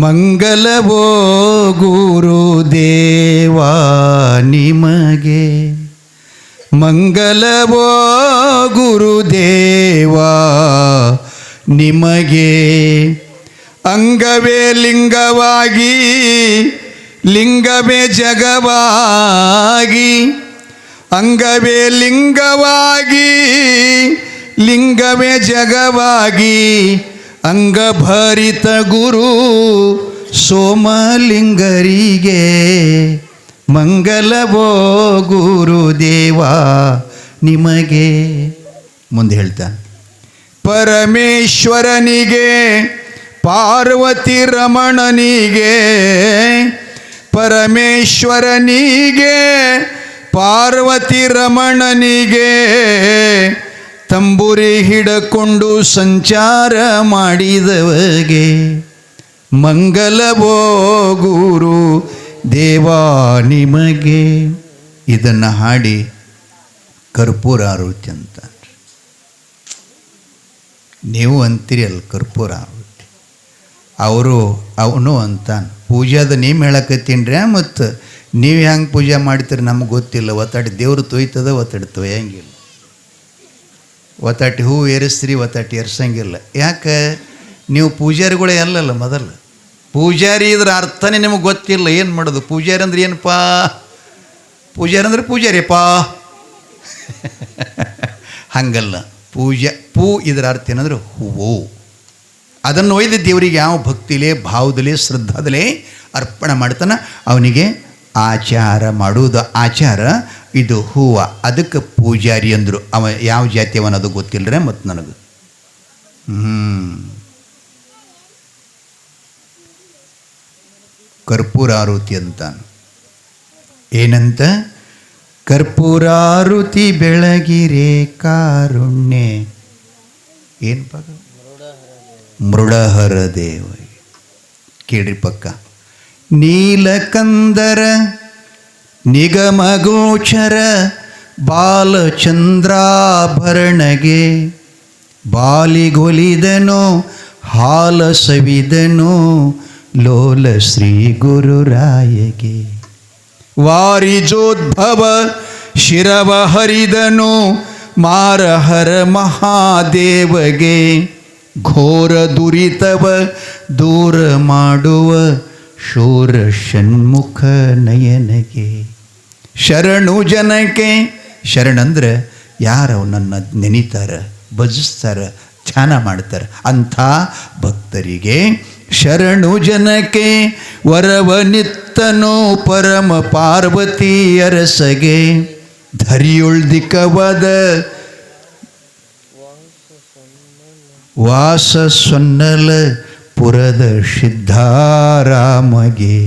ಮಂಗಲವೋ ಗುರುದೇವ ನಿಮಗೆ, ಮಂಗಲವೋ ಗುರುದೇವ ನಿಮಗೆ. ಅಂಗವೇ ಲಿಂಗವಾಗಿ, ಲಿಂಗವೇ ಜಗವಾಗಿ, ಅಂಗವೇ ಲಿಂಗವಾಗಿ, ಲಿಂಗವೇ ಜಗವಾಗಿ, ಅಂಗಭರಿತ ಗುರು ಸೋಮಲಿಂಗರಿಗೆ ಮಂಗಲವೋ ಗುರುದೇವ ನಿಮಗೆ. ಮುಂದೆ ಹೇಳ್ತಾನೆ, ಪರಮೇಶ್ವರನಿಗೆ ಪಾರ್ವತಿ ರಮಣನಿಗೆ, ಪರಮೇಶ್ವರನಿಗೆ ಪಾರ್ವತಿ ರಮಣನಿಗೆ, ತಂಬುರಿ ಹಿಡಕೊಂಡು ಸಂಚಾರ ಮಾಡಿದವಗೆ ಮಂಗಲವೋ ಗುರು ದೇವ ನಿಮಗೆ. ಇದನ್ನು ಹಾಡಿ ಕರ್ಪೂರ ಆರುತಿ ಅಂತ. ನೀವು ಅಂತೀರಿ ಅಲ್ಲ ಕರ್ಪೂರ ಆರುತಿ, ಅವನು ಅಂತಾನೆ. ಪೂಜಾದ ನೀವು ಹೇಳಕತ್ತೀನ್ರಿ, ಮತ್ತು ನೀವು ಹೆಂಗೆ ಪೂಜೆ ಮಾಡ್ತೀರಿ ನಮ್ಗೆ ಗೊತ್ತಿಲ್ಲ. ಒತ್ತಾಟಿ ದೇವ್ರು ತೊಯ್ತದ, ಒತ್ತಾಟಿ ತೊಯ್ಯಂಗಿಲ್ಲ. ಒತ್ತಾಟಿ ಹೂ ಏರಿಸ್ತೀರಿ, ಒತ್ತಾಟಿ ಏರ್ಸಂಗಿಲ್ಲ. ಯಾಕೆ? ನೀವು ಪೂಜಾರಿಗಳೇ ಅಲ್ಲಲ್ಲ. ಮೊದಲು ಪೂಜಾರಿ ಇದ್ರ ಅರ್ಥನೇ ನಿಮಗೆ ಗೊತ್ತಿಲ್ಲ. ಏನು ಮಾಡೋದು? ಪೂಜಾರಿ ಅಂದ್ರೆ ಏನಪ್ಪ? ಪೂಜಾರಿ ಅಂದ್ರೆ ಪೂಜಾರಿಯಪ್ಪ ಹಂಗಲ್ಲ. ಪೂ ಇದರ ಅರ್ಥ ಏನಂದ್ರೆ ಹೂವು. ಅದನ್ನು ಒಯ್ದು ದೇವರಿಗೆ ಯಾವ ಭಕ್ತಿಲೇ, ಭಾವದಲ್ಲೇ, ಶ್ರದ್ಧಾದಲ್ಲೇ ಅರ್ಪಣೆ ಮಾಡ್ತಾನೆ ಅವನಿಗೆ ಆಚಾರ ಮಾಡುವುದು ಆಚಾರ. ಇದು ಹೂವು, ಅದಕ್ಕೆ ಪೂಜಾರಿ ಅಂದರು. ಅವ ಯಾವ ಜಾತಿಯವನ್ನದು ಗೊತ್ತಿಲ್ಲರೆ ಮತ್ತು ನನಗೆ. ಕರ್ಪೂರಾರುತಿ ಅಂತಾನು. ಏನಂತ? ಕರ್ಪೂರಾರುತಿ ಬೆಳಗಿರೆ ಕಾರುಣ್ಯ. ಏನು ಪದ? ಮೃಡಹರ ದೇವ. ಕೇಳ್ರಿ ಪಕ್ಕ. ನೀಲಕಂದರ ನಿಗಮಗೋಚರ ಬಾಲಚಂದ್ರಾಭರಣಗೆ, ಬಾಲಿಗೊಲಿದನೋ ಹಾಲ ಸವಿದನೋ ಲೋಲ ಶ್ರೀ ಗುರುರಾಯಗೆ. ವಾರಿಜೋದ್ಭವ ಶಿರವ ಹರಿದನು ಮಾರಹರ ಮಹಾದೇವಗೆ, ಘೋರ ದುರಿತವ ದೂರ ಮಾಡುವ ಶೂರ ಷಣ್ಮುಖ ನಯನಗೆ. ಶರಣು ಜನಕ್ಕೆ, ಶರಣಂದ್ರೆ ಯಾರು ನನ್ನ ನೆನಿತಾರ, ಭಜಿಸ್ತಾರ, ಧ್ಯಾನ ಮಾಡ್ತಾರೆ ಅಂಥ ಭಕ್ತರಿಗೆ ಶರಣು ಜನಕ್ಕೆ ವರವ ನಿತ್ತನು ಪರಮ ಪಾರ್ವತಿ ಅರಸಗೆ. ಧರಿಯುಳ್ದಿಕವದ ವಾಸ ಸೊನ್ನಲ ಪುರದ ಸಿದ್ಧಾರಾಮಗೆ.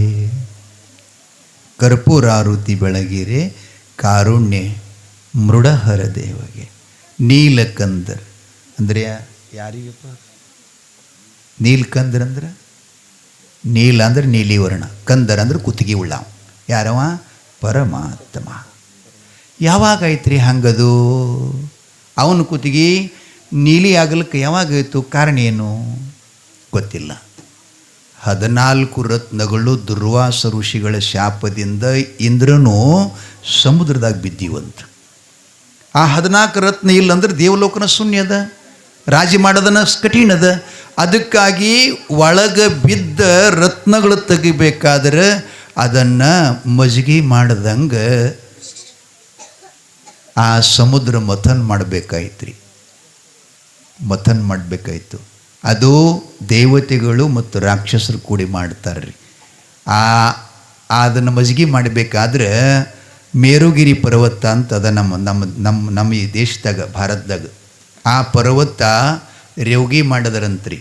ಕರ್ಪೂರಾರುತಿ ಬೆಳಗಿರೆ ಕಾರುಣ್ಯ ಮೃಡಹರ ದೇವಗೆ. ನೀಲಕಂದರ್ ಅಂದರೆ ಯಾರಿಗಪ್ಪ? ನೀಲ್ಕಂದರ್ ಅಂದ್ರೆ ನೀಲ ಅಂದ್ರೆ ನೀಲಿ ವರ್ಣ, ಕಂದರ್ ಅಂದ್ರೆ ಕುತ್ತಿಗೆ ಉಳ್ಳಾವ. ಯಾರವ? ಪರಮಾತ್ಮ. ಯಾವಾಗ ಐತ್ರಿ ಹಂಗದು? ಅವನ ಕುತ್ತಿಗೆ ನೀಲಿ ಆಗಲಿಕ್ಕೆ ಯಾವಾಗಾಯಿತು? ಕಾರಣ ಏನು ಗೊತ್ತಿಲ್ಲ. 14 ರತ್ನಗಳು ದುರ್ವಾಸ ಋಷಿಗಳ ಶಾಪದಿಂದ ಇಂದ್ರನು ಸಮುದ್ರದಾಗ ಬಿದ್ದೀವಂತ. ಆ 14 ರತ್ನ ಇಲ್ಲಂದ್ರೆ ದೇವಲೋಕನ ಶೂನ್ಯದ, ರಾಜಿ ಮಾಡೋದನ್ನ ಕಠಿಣದ. ಅದಕ್ಕಾಗಿ ಒಳಗೆ ಬಿದ್ದ ರತ್ನಗಳು ತೆಗಿಬೇಕಾದ್ರೆ ಅದನ್ನು ಮಜ್ಜಿಗೆ ಮಾಡ್ದಂಗೆ ಆ ಸಮುದ್ರ ಮಥನ್ ಮಾಡಬೇಕಾಯ್ತ್ರಿ, ಮಥನ್ ಮಾಡಬೇಕಾಯ್ತು. ಅದು ದೇವತೆಗಳು ಮತ್ತು ರಾಕ್ಷಸರು ಕೂಡಿ ಮಾಡ್ತಾರ್ರಿ. ಅದನ್ನು ಮಜ್ಜಿಗೆ ಮಾಡಬೇಕಾದ್ರೆ ಮೇರುಗಿರಿ ಪರ್ವತ ಅಂತ ಅದ ನಮ್ಮ ಈ ದೇಶದಾಗ, ಭಾರತದಾಗ. ಆ ಪರ್ವತ ರೇವ್ಗಿ ಮಾಡಿದರಂತ್ರಿ.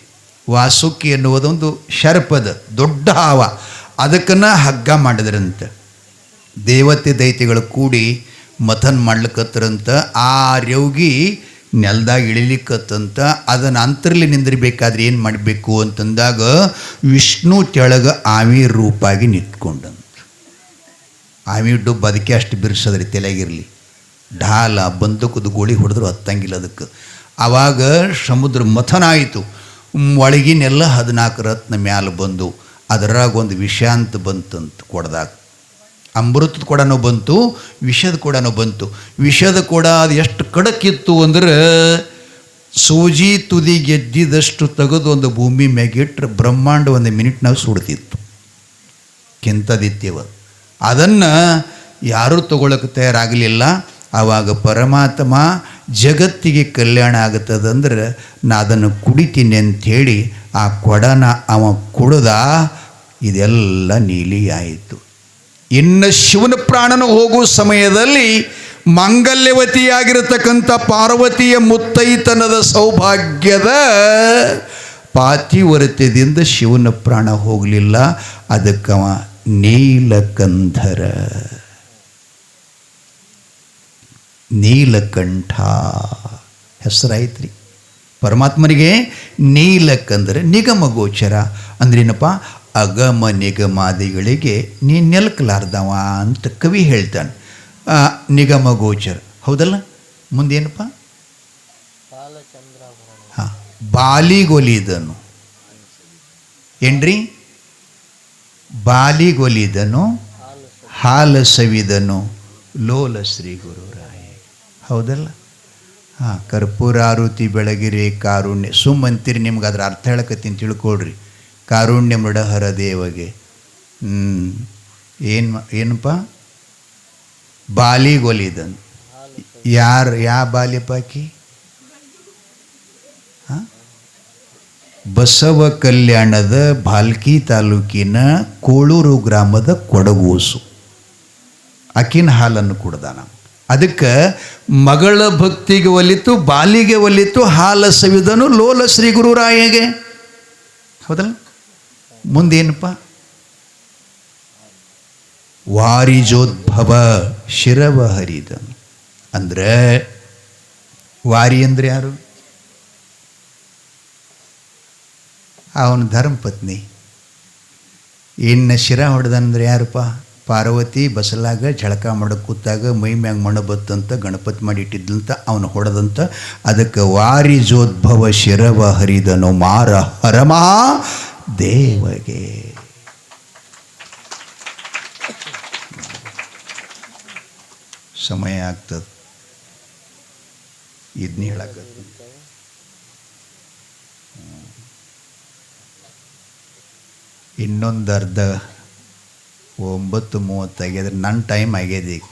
ವಾಸುಕಿ ಎನ್ನುವುದೊಂದು ಶರ್ಪದ ದೊಡ್ಡ ಹಾವ, ಅದಕ್ಕನ್ನು ಹಗ್ಗ ಮಾಡಿದ್ರಂತ. ದೇವತೆ ದೈತ್ಯಗಳು ಕೂಡಿ ಮಥನ್ ಮಾಡ್ಲಿಕ್ಕತ್ತರಂತ. ಆ ರೇವ್ಗಿ ನೆಲದಾಗ ಇಳಿಲಿಕ್ಕತ್ತಂತ. ಅದನ್ನು ಅಂತರ್ಲಿ ನಿಂದಿರಬೇಕಾದ್ರೆ ಏನು ಮಾಡಬೇಕು ಅಂತಂದಾಗ ವಿಷ್ಣು ತೆಳಗ ಆವಿ ರೂಪಾಗಿ ನಿಂತ್ಕೊಂಡಂತ. ಆವಿ ಡುಬ್ಬ ಅದಕ್ಕೆ ಅಷ್ಟು ಬಿರ್ಸದ್ರಿ ತಲೆಗಿರಲಿ. ಢಾಲ ಬಂದೂಕದ ಗೋಳಿ ಹೊಡೆದ್ರು ಹತ್ತಂಗಿಲ್ಲ ಅದಕ್ಕೆ. ಆವಾಗ ಸಮುದ್ರ ಮಥನ ಆಯಿತು. ಒಳಗಿನೆಲ್ಲ 14 ರತ್ನ ಮ್ಯಾಲೆ ಬಂದು ಅದರಾಗ ಒಂದು ವಿಷ ಅಂತ ಬಂತಂತ ಕೊಡ್ದಾಗ, ಅಮೃತದ ಕೊಡನೂ ಬಂತು, ವಿಷದ ಕೊಡನೂ ಬಂತು. ವಿಷದ ಕೊಡ ಅದು ಎಷ್ಟು ಖಡಕ್ಕಿತ್ತು ಅಂದ್ರೆ ಸೂಜಿ ತುದಿ ಗೆದ್ದಿದಷ್ಟು ತೆಗೆದು ಒಂದು ಭೂಮಿ ಮ್ಯಾಗಿಟ್ರೆ ಬ್ರಹ್ಮಾಂಡ ಒಂದು ಮಿನಿಟ್ನಾಗ ಸುಡ್ತಿತ್ತು. ಕೆಂತದಿತ್ಯವ ಅದನ್ನು ಯಾರೂ ತಗೊಳಕ್ಕೆ ತಯಾರಾಗಲಿಲ್ಲ. ಆವಾಗ ಪರಮಾತ್ಮ ಜಗತ್ತಿಗೆ ಕಲ್ಯಾಣ ಆಗುತ್ತದಂದ್ರೆ ನಾ ಅದನ್ನು ಕುಡಿತೀನಿ ಅಂಥೇಳಿ ಆ ಕೊಡನ ಅವ ಕುಡ್ದ. ಇದೆಲ್ಲ ನೀಲಿ ಆಯಿತು. ಇನ್ನು ಶಿವನ ಪ್ರಾಣನ ಹೋಗುವ ಸಮಯದಲ್ಲಿ ಮಾಂಗಲ್ಯವತಿಯಾಗಿರತಕ್ಕಂಥ ಪಾರ್ವತಿಯ ಮುತ್ತೈತನದ ಸೌಭಾಗ್ಯದ ಪಾತಿವ್ರತ್ಯದಿಂದ ಶಿವನ ಪ್ರಾಣ ಹೋಗಲಿಲ್ಲ. ಅದಕ್ಕವ ನೀಲಕಂಠರ, ನೀಲಕಂಠ ಹೆಸರಾಯ್ತ್ರಿ ಪರಮಾತ್ಮನಿಗೆ. ನೀಲಕಂದರೆ ನಿಗಮ ಗೋಚರ ಅಂದ್ರೇನಪ್ಪ, ಅಗಮ ನಿಗಮಾದಿಗಳಿಗೆ ನೀ ನೆಲಕಲಾರ್ದವ ಅಂತ ಕವಿ ಹೇಳ್ತಾನೆ. ನಿಗಮ ಗೋಚರ ಹೌದಲ್ಲ. ಮುಂದೇನಪ್ಪ? ಹಾಂ, ಬಾಲಿಗೊಲಿದನು ಏನ್ರಿ? ಬಾಲಿಗೊಲಿದನು ಹಾಲ ಸವಿದನು ಲೋಲ ಶ್ರೀ ಗುರುರಾಯ. ಹೌದಲ್ಲ. ಹಾಂ, ಕರ್ಪೂರಾರುತಿ ಬೆಳಗಿರಿ ಕಾರುಣ್ಯ ಸುಮ್ಮಂತೀರಿ. ನಿಮ್ಗೆ ಅದ್ರ ಅರ್ಥ ಹೇಳಕತ್ತೀನಿ, ತಿಳ್ಕೊಳ್ರಿ. ಕಾರುಣ್ಯ ಮೃಡಹರ ದೇವಗೆ ಏನಪ್ಪ? ಬಾಲಿಗೊಲಿದನು. ಯಾವ ಬಾಲಿಪಾಕಿ? ಹಾಂ, ಬಸವ ಕಲ್ಯಾಣದ ಭಾಲ್ಕಿ ತಾಲೂಕಿನ ಕೋಳೂರು ಗ್ರಾಮದ ಕೊಡಗೂಸು ಆಕಿನ ಹಾಲನ್ನು ಕುಡ್ದಾನ. ಅದಕ್ಕೆ ಮಗಳ ಭಕ್ತಿಗೆ ಒಲಿತು, ಬಾಲಿಗೆ ಒಲಿತು, ಹಾಲ ಸವಿದನು ಲೋಲ ಶ್ರೀ ಗುರುರಾಯಗೆ. ಹೌದಲ್ಲ. ಮುಂದೇನಪ್ಪ? ವಾರಿಜೋದ್ಭವ ಶಿರವ ಹರಿದನು. ಅಂದರೆ ವಾರಿ ಅಂದರೆ ಯಾರು? ಅವನ ಧರ್ಮಪತ್ನಿ. ಇನ್ನು ಶಿರ ಹೊಡೆದಂದ್ರೆ ಯಾರಪ್ಪ? ಪಾರ್ವತಿ ಬಸಲಾಗ ಝಳಕ ಮಾಡಕ್ಕೆ ಕೂತಾಗ ಮೈ ಮ್ಯಾಗ ಮಣ್ಣು ಬತ್ತಂತ ಗಣಪತಿ ಮಾಡಿಟ್ಟಿದ್ದಂತ ಅವನು ಹೊಡೆದಂತ. ಅದಕ್ಕೆ ವಾರಿಜೋದ್ಭವ ಶಿರವ ಹರಿದನು ಮಾರ ಹರಮಾ ದೇವಗೆ. ಸಮಯ ಆಗ್ತದೆ ಇದನ್ನ ಹೇಳಕ್ಕ. ಇನ್ನೊಂದು ಅರ್ಧ 9:30 ಆಗ್ಯದ್ರೆ ನನ್ನ ಟೈಮ್ ಆಗ್ಯದ. ಈಗ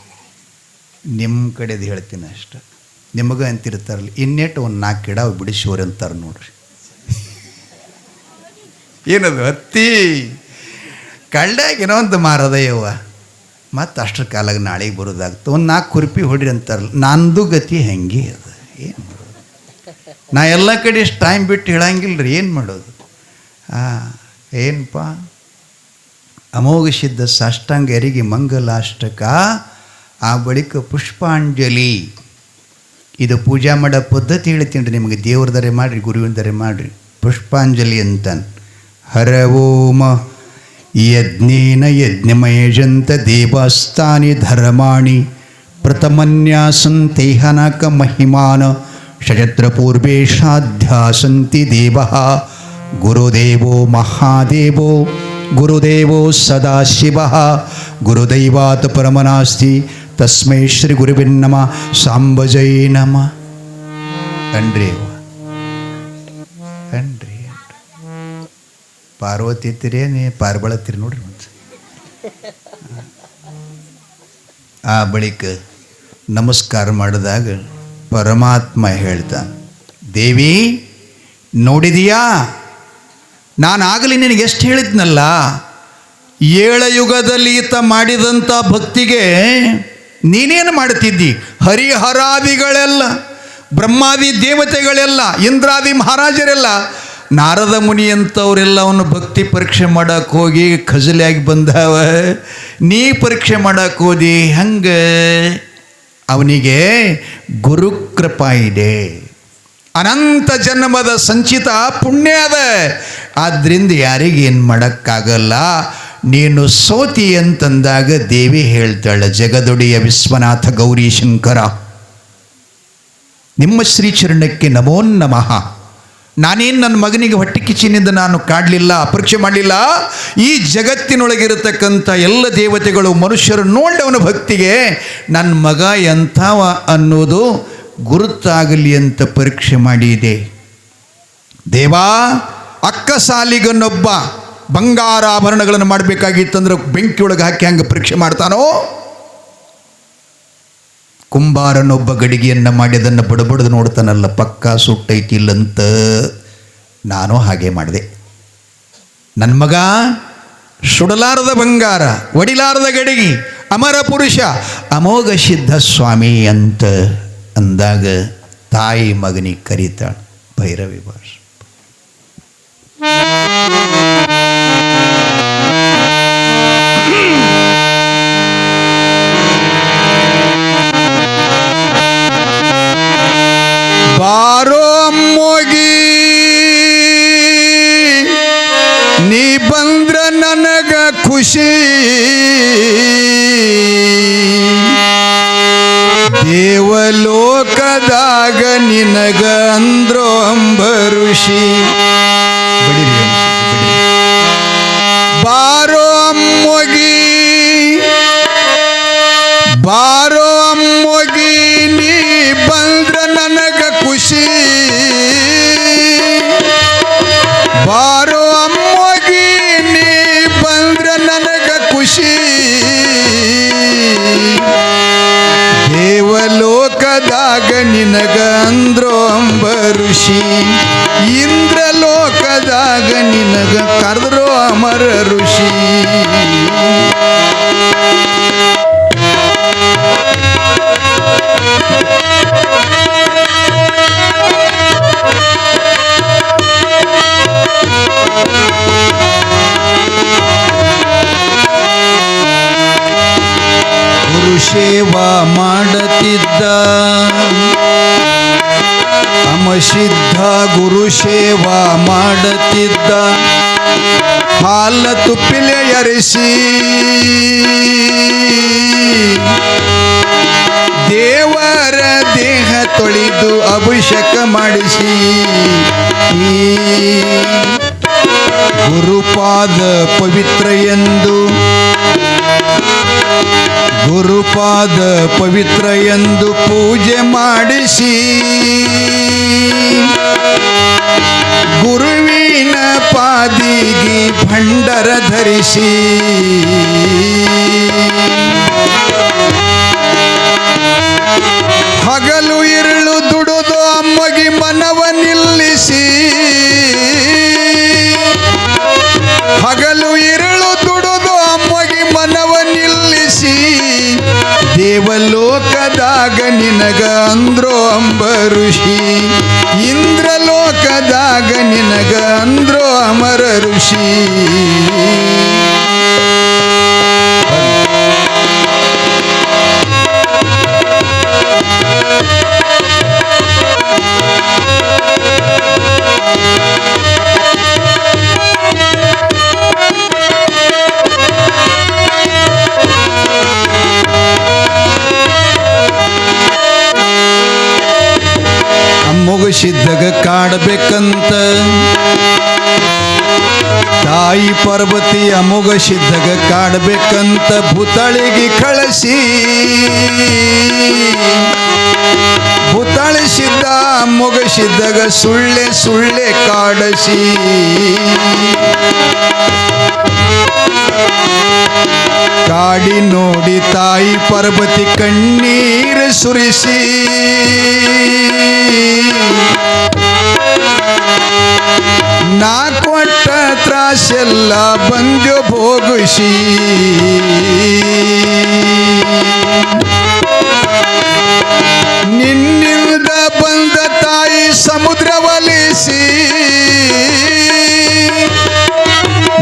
ನಿಮ್ಮ ಕಡೆದು ಹೇಳ್ತೀನಿ ಅಷ್ಟೆ. ನಿಮಗೆ ಅಂತಿರ್ತಾರಲ್ಲ, ಇನ್ನೆಟ್ಟು ಒಂದು 4 ಗಿಡ ಬಿಡಿಸೋರಿ ಅಂತಾರೆ ನೋಡ್ರಿ. ಏನದು ಹತ್ತಿ ಕಳ್ಳ್ಯಾಗ ಏನೋ ಒಂದು ಮಾರದಯ್ಯವ್ವ, ಮತ್ತು ಅಷ್ಟರ ಕಾಲಾಗ ನಾಳೆಗೆ ಬರೋದಾಗ್ತದೆ. ಒಂದು 4 ಕುರ್ಪಿ ಹೊಡ್ರಿ ಅಂತಾರಲ್ಲ. ನಂದು ಗತಿ ಹೆಂಗೆ ಅದು, ಏನು ಮಾಡೋದು? ನಾ ಎಲ್ಲ ಕಡೆ ಇಷ್ಟು ಟೈಮ್ ಬಿಟ್ಟು ಹೇಳಂಗಿಲ್ಲ ರೀ, ಏನು ಮಾಡೋದು? ಏನಪ್ಪ? ಅಮೋಘ ಸಿದ್ಧ ಸಾಷ್ಟಾಂಗ ಎರಿಗೆ ಮಂಗಲಾಷ್ಟಕ, ಆ ಬಳಿಕ ಪುಷ್ಪಾಂಜಲಿ. ಇದು ಪೂಜಾ ಮಾಡೋ ಪದ್ಧತಿ ಹೇಳ್ತೀನಿ ರೀ ನಿಮಗೆ. ದೇವ್ರದರೆ ಮಾಡಿರಿ, ಗುರುವಿನದರೆ ಮಾಡಿರಿ. ಪುಷ್ಪಾಂಜಲಿ ಅಂತಾನೆ. ಹರ ಓಮ ಯಜ್ಞೇನ ಯಜ್ಞಮಯಜಂತ ದೇವಸ್ಥಾನಿ ಧರ್ಮಾಣಿ ಪ್ರಥಮನ್ಯಾಸಂತೇಹನಕ ಮಹಿಮಾನ ಶಯತ್ರ ಪೂರ್ವೇಶಾಧ್ಯಾಸಂತಿ ದೇವ ಗುರುದೇವೋ ಮಹಾದೇವೋ ಗುರುದೇವೋ ಸದಾಶಿವ ಗುರುದೈವಾತ್ ಪರಮನಾಸ್ತಿ ತಸ್ಮೈ ಶ್ರೀ ಗುರುವಿನ್ನಮ ಸಾಂಬಜೈ ನಮ. ಕಣ್ರಿ ಕಣ್ರಿ ಪಾರ್ವತಿ ತಿರೇ ನೀ ಪಾರ್ಬಳತ್ತೀರಿ ನೋಡ್ರಿ. ಮತ್ತೆ ಆ ಬಳಿಕ ನಮಸ್ಕಾರ ಮಾಡಿದಾಗ ಪರಮಾತ್ಮ ಹೇಳ್ತಾನೆ, ದೇವಿ ನೋಡಿದೀಯಾ, ನಾನು ಆಗಲಿ ನಿನಗೆ ಎಷ್ಟು ಹೇಳಿದ್ನಲ್ಲ, 7 ಯುಗದಲ್ಲಿ ಈತ ಮಾಡಿದಂಥ ಭಕ್ತಿಗೆ ನೀನೇನು ಮಾಡ್ತಿದ್ದಿ? ಹರಿಹರಾದಿಗಳೆಲ್ಲ, ಬ್ರಹ್ಮಾದಿ ದೇವತೆಗಳೆಲ್ಲ, ಇಂದ್ರಾದಿ ಮಹಾರಾಜರೆಲ್ಲ, ನಾರದ ಮುನಿ ಅಂತವರೆಲ್ಲ ಅವನು ಭಕ್ತಿ ಪರೀಕ್ಷೆ ಮಾಡಕ್ಕೆ ಹೋಗಿ ಖಜಲಿಯಾಗಿ ಬಂದವ. ನೀ ಪರೀಕ್ಷೆ ಮಾಡಕ್ಕೆ ಹೋದಿ ಹಂಗೆ. ಅವನಿಗೆ ಗುರುಕೃಪಾ ಇದೆ, ಅನಂತ ಜನ್ಮದ ಸಂಚಿತ ಪುಣ್ಯ ಅದ. ಆದ್ದರಿಂದ ಯಾರಿಗೇನು ಮಾಡೋಕ್ಕಾಗಲ್ಲ. ನೀನು ಸೋತಿ ಅಂತಂದಾಗ ದೇವಿ ಹೇಳ್ತಾಳೆ, ಜಗದೊಡೆಯ ವಿಶ್ವನಾಥ ಗೌರಿ ಶಂಕರ ನಿಮ್ಮ ಶ್ರೀಚರಣಕ್ಕೆ ನಮೋ ನಮಃ. ನಾನೇನು ನನ್ನ ಮಗನಿಗೆ ಹೊಟ್ಟೆ ಕಿಚ್ಚಿನಿಂದ ನಾನು ಕಾಡಲಿಲ್ಲ, ಅಪರೀಕ್ಷೆ ಮಾಡಲಿಲ್ಲ. ಈ ಜಗತ್ತಿನೊಳಗಿರತಕ್ಕಂಥ ಎಲ್ಲ ದೇವತೆಗಳು ಮನುಷ್ಯರು ನೋಡಿ ಅವನ ಭಕ್ತಿಗೆ ನನ್ನ ಮಗ ಎಂಥವ ಅನ್ನೋದು ಗುರುತಾಗಲಿ ಅಂತ ಪರೀಕ್ಷೆ ಮಾಡಿದೆ. ದೇವಾ, ಅಕ್ಕ ಸಾಲಿಗನೊಬ್ಬ ಬಂಗಾರ ಆಭರಣಗಳನ್ನು ಮಾಡಬೇಕಾಗಿತ್ತಂದ್ರೆ ಬೆಂಕಿಯೊಳಗೆ ಹಾಕಿ ಹಂಗೆ ಪರೀಕ್ಷೆ ಮಾಡ್ತಾನೋ, ಕುಂಬಾರನೊಬ್ಬ ಗಡಿಗೆಯನ್ನು ಮಾಡಿ ಅದನ್ನು ಬಡಬಡ್ದು ನೋಡ್ತಾನಲ್ಲ, ಪಕ್ಕ ಸುಟ್ಟೈತಿಲ್ಲಂತ ನಾನು ಹಾಗೆ ಮಾಡಿದೆ. ನನ್ನ ಮಗ ಸುಡಲಾರದ ಬಂಗಾರ, ಒಡಿಲಾರದ ಗಡಿಗೆ, ಅಮರ ಪುರುಷ, ಅಮೋಘ ಸಿದ್ಧ ಸ್ವಾಮಿ ಅಂತ ಅಂದಾಗ ತಾಯಿ ಮಗನಿಗೆ ಕರೀತಾಳೆ ಭೈರವಿ ಭಾಷೆ. ಬಾರೋ ಅಮ್ಮೋಗಿ ನೀ ಬಂದ್ರ ನನಗ ಖುಷಿ, ದೇವಲೋಕದಾಗ ನಿನಗ ಅಂದ್ರೋ ಅಂಬರುಷಿ. ಬಾರೋ ಅಮ್ಮೋಗಿ, ಬಾರೋ ಅಮ್ಮೋಗಿ ನೀ ಬಂದ್ರ ನನಗ ಖುಷಿ, ಬಾರೋ ಅಮ್ಮೋಗಿ ನೀ ಬಂದ್ರ ನನಗ ಖುಷಿ, ದೇವಲೋಕದಾಗ ನಿನಗ ಅಂದ್ರೋ ಅಂಬರುಷಿ, ಇಂದ್ರಲೋಕದಾಗ ನಿನಗ ಕರೆದ್ರೋ ಅಮರ ಋಷಿ. ಗುರುಸೇವಾ ಮಾಡತಿದ್ದ ಅಮಸಿದ್ಧ, ಗುರುಸೇವಾ ಮಾಡತಿದ್ದ ಹಾಲ ತುಪ್ಪಿಲೆ ಅರಿಸಿ, ದೇವರ ದೇಹ ತೊಳೆದು ಅಭಿಷೇಕ ಮಾಡಿಸಿ, ಗುರುಪಾದ ಪವಿತ್ರ ಎಂದು, ಗುರುಪಾದ ಪವಿತ್ರ ಎಂದು ಪೂಜೆ ಮಾಡಿಸಿ, ಗುರುವಿನ ಪಾದಿಗೆ ಭಂಡರ ಧರಿಸಿ, ಹಗಲು ಇರುಳು ದುಡುದು ಅಮ್ಮಗೆ ಮನವ ನಿಲ್ಲಿಸಿ, ಹಗಲು ಇರುಳು ದುಡುದು ಅಮ್ಮಗೆ ಮನವ ನಿಲ್ಲಿಸಿ, ದೇವಲೋಕದಾಗ ನಿನಗ ಅಂದ್ರೋ ಅಂಬರುಷಿ, ಇಂದ್ರಲೋಕದಾಗ ನಿನಗ ಅಂದ್ರೋ ಅಮರ ಋಷಿ. ಅಮೋಘಸಿದ್ಧಗ ಕಾಡಬೇಕಂತ ತಾಯಿ ಪಾರ್ವತಿ ಅಮೋಘಸಿದ್ಧಗ ಕಾಡಬೇಕಂತ ಭೂತಾಳಿಗೆ ಕಳಿಸಿ, ಭೂತಾಳಿಸಿದ್ದ ಅಮೋಘಸಿದ್ಧಗ ಸುಳ್ಳೆ ಸುಳ್ಳೆ ಕಾಡಸಿ, ಕಾಡಿ ನೋಡಿ ತಾಯಿ ಪಾರ್ವತಿ ಕಣ್ಣೀರು ಸುರಿಸಿ, ನಾ ಕೊಟ್ಟ ತ್ರಾಸೆಲ್ಲ ಬಂದ್ಯೋ ಭೋಗಿಸಿ, ನಿನ್ನಿಂದ ಬಂದ ತಾಯಿ ಸಮುದ್ರ ಒಲಿಸಿ,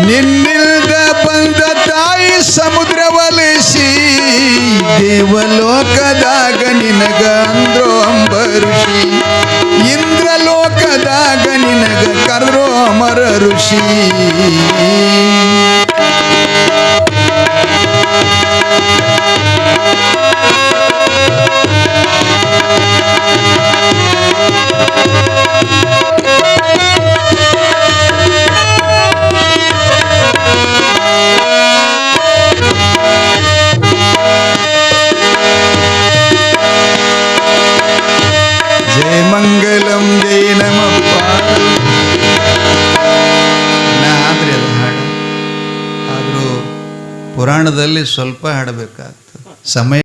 ನಿನ್ನಿಂದ ಬಂದ ತಾಯಿ ಸಮುದ್ರ ಒಲಿಸಿ, ದೇವಲೋಕದಾಗ ನಿನಗ ಅಂದ್ರೋ ಅಂಬರುಷಿ, ಇಂದ್ರಲೋಕದಾಗ ನಿನಗ ಕರೆದ್ರೋ ಅಮರ ಋಷಿ. ಜಯ ಮಂಗಲಂ ಜಯ ನಮ ಆದ್ರೆ ಅದು ಹಾಡು ಆದರೂ ಪುರಾಣದಲ್ಲಿ ಸ್ವಲ್ಪ ಹಾಡಬೇಕಾಗ್ತದೆ ಸಮಯ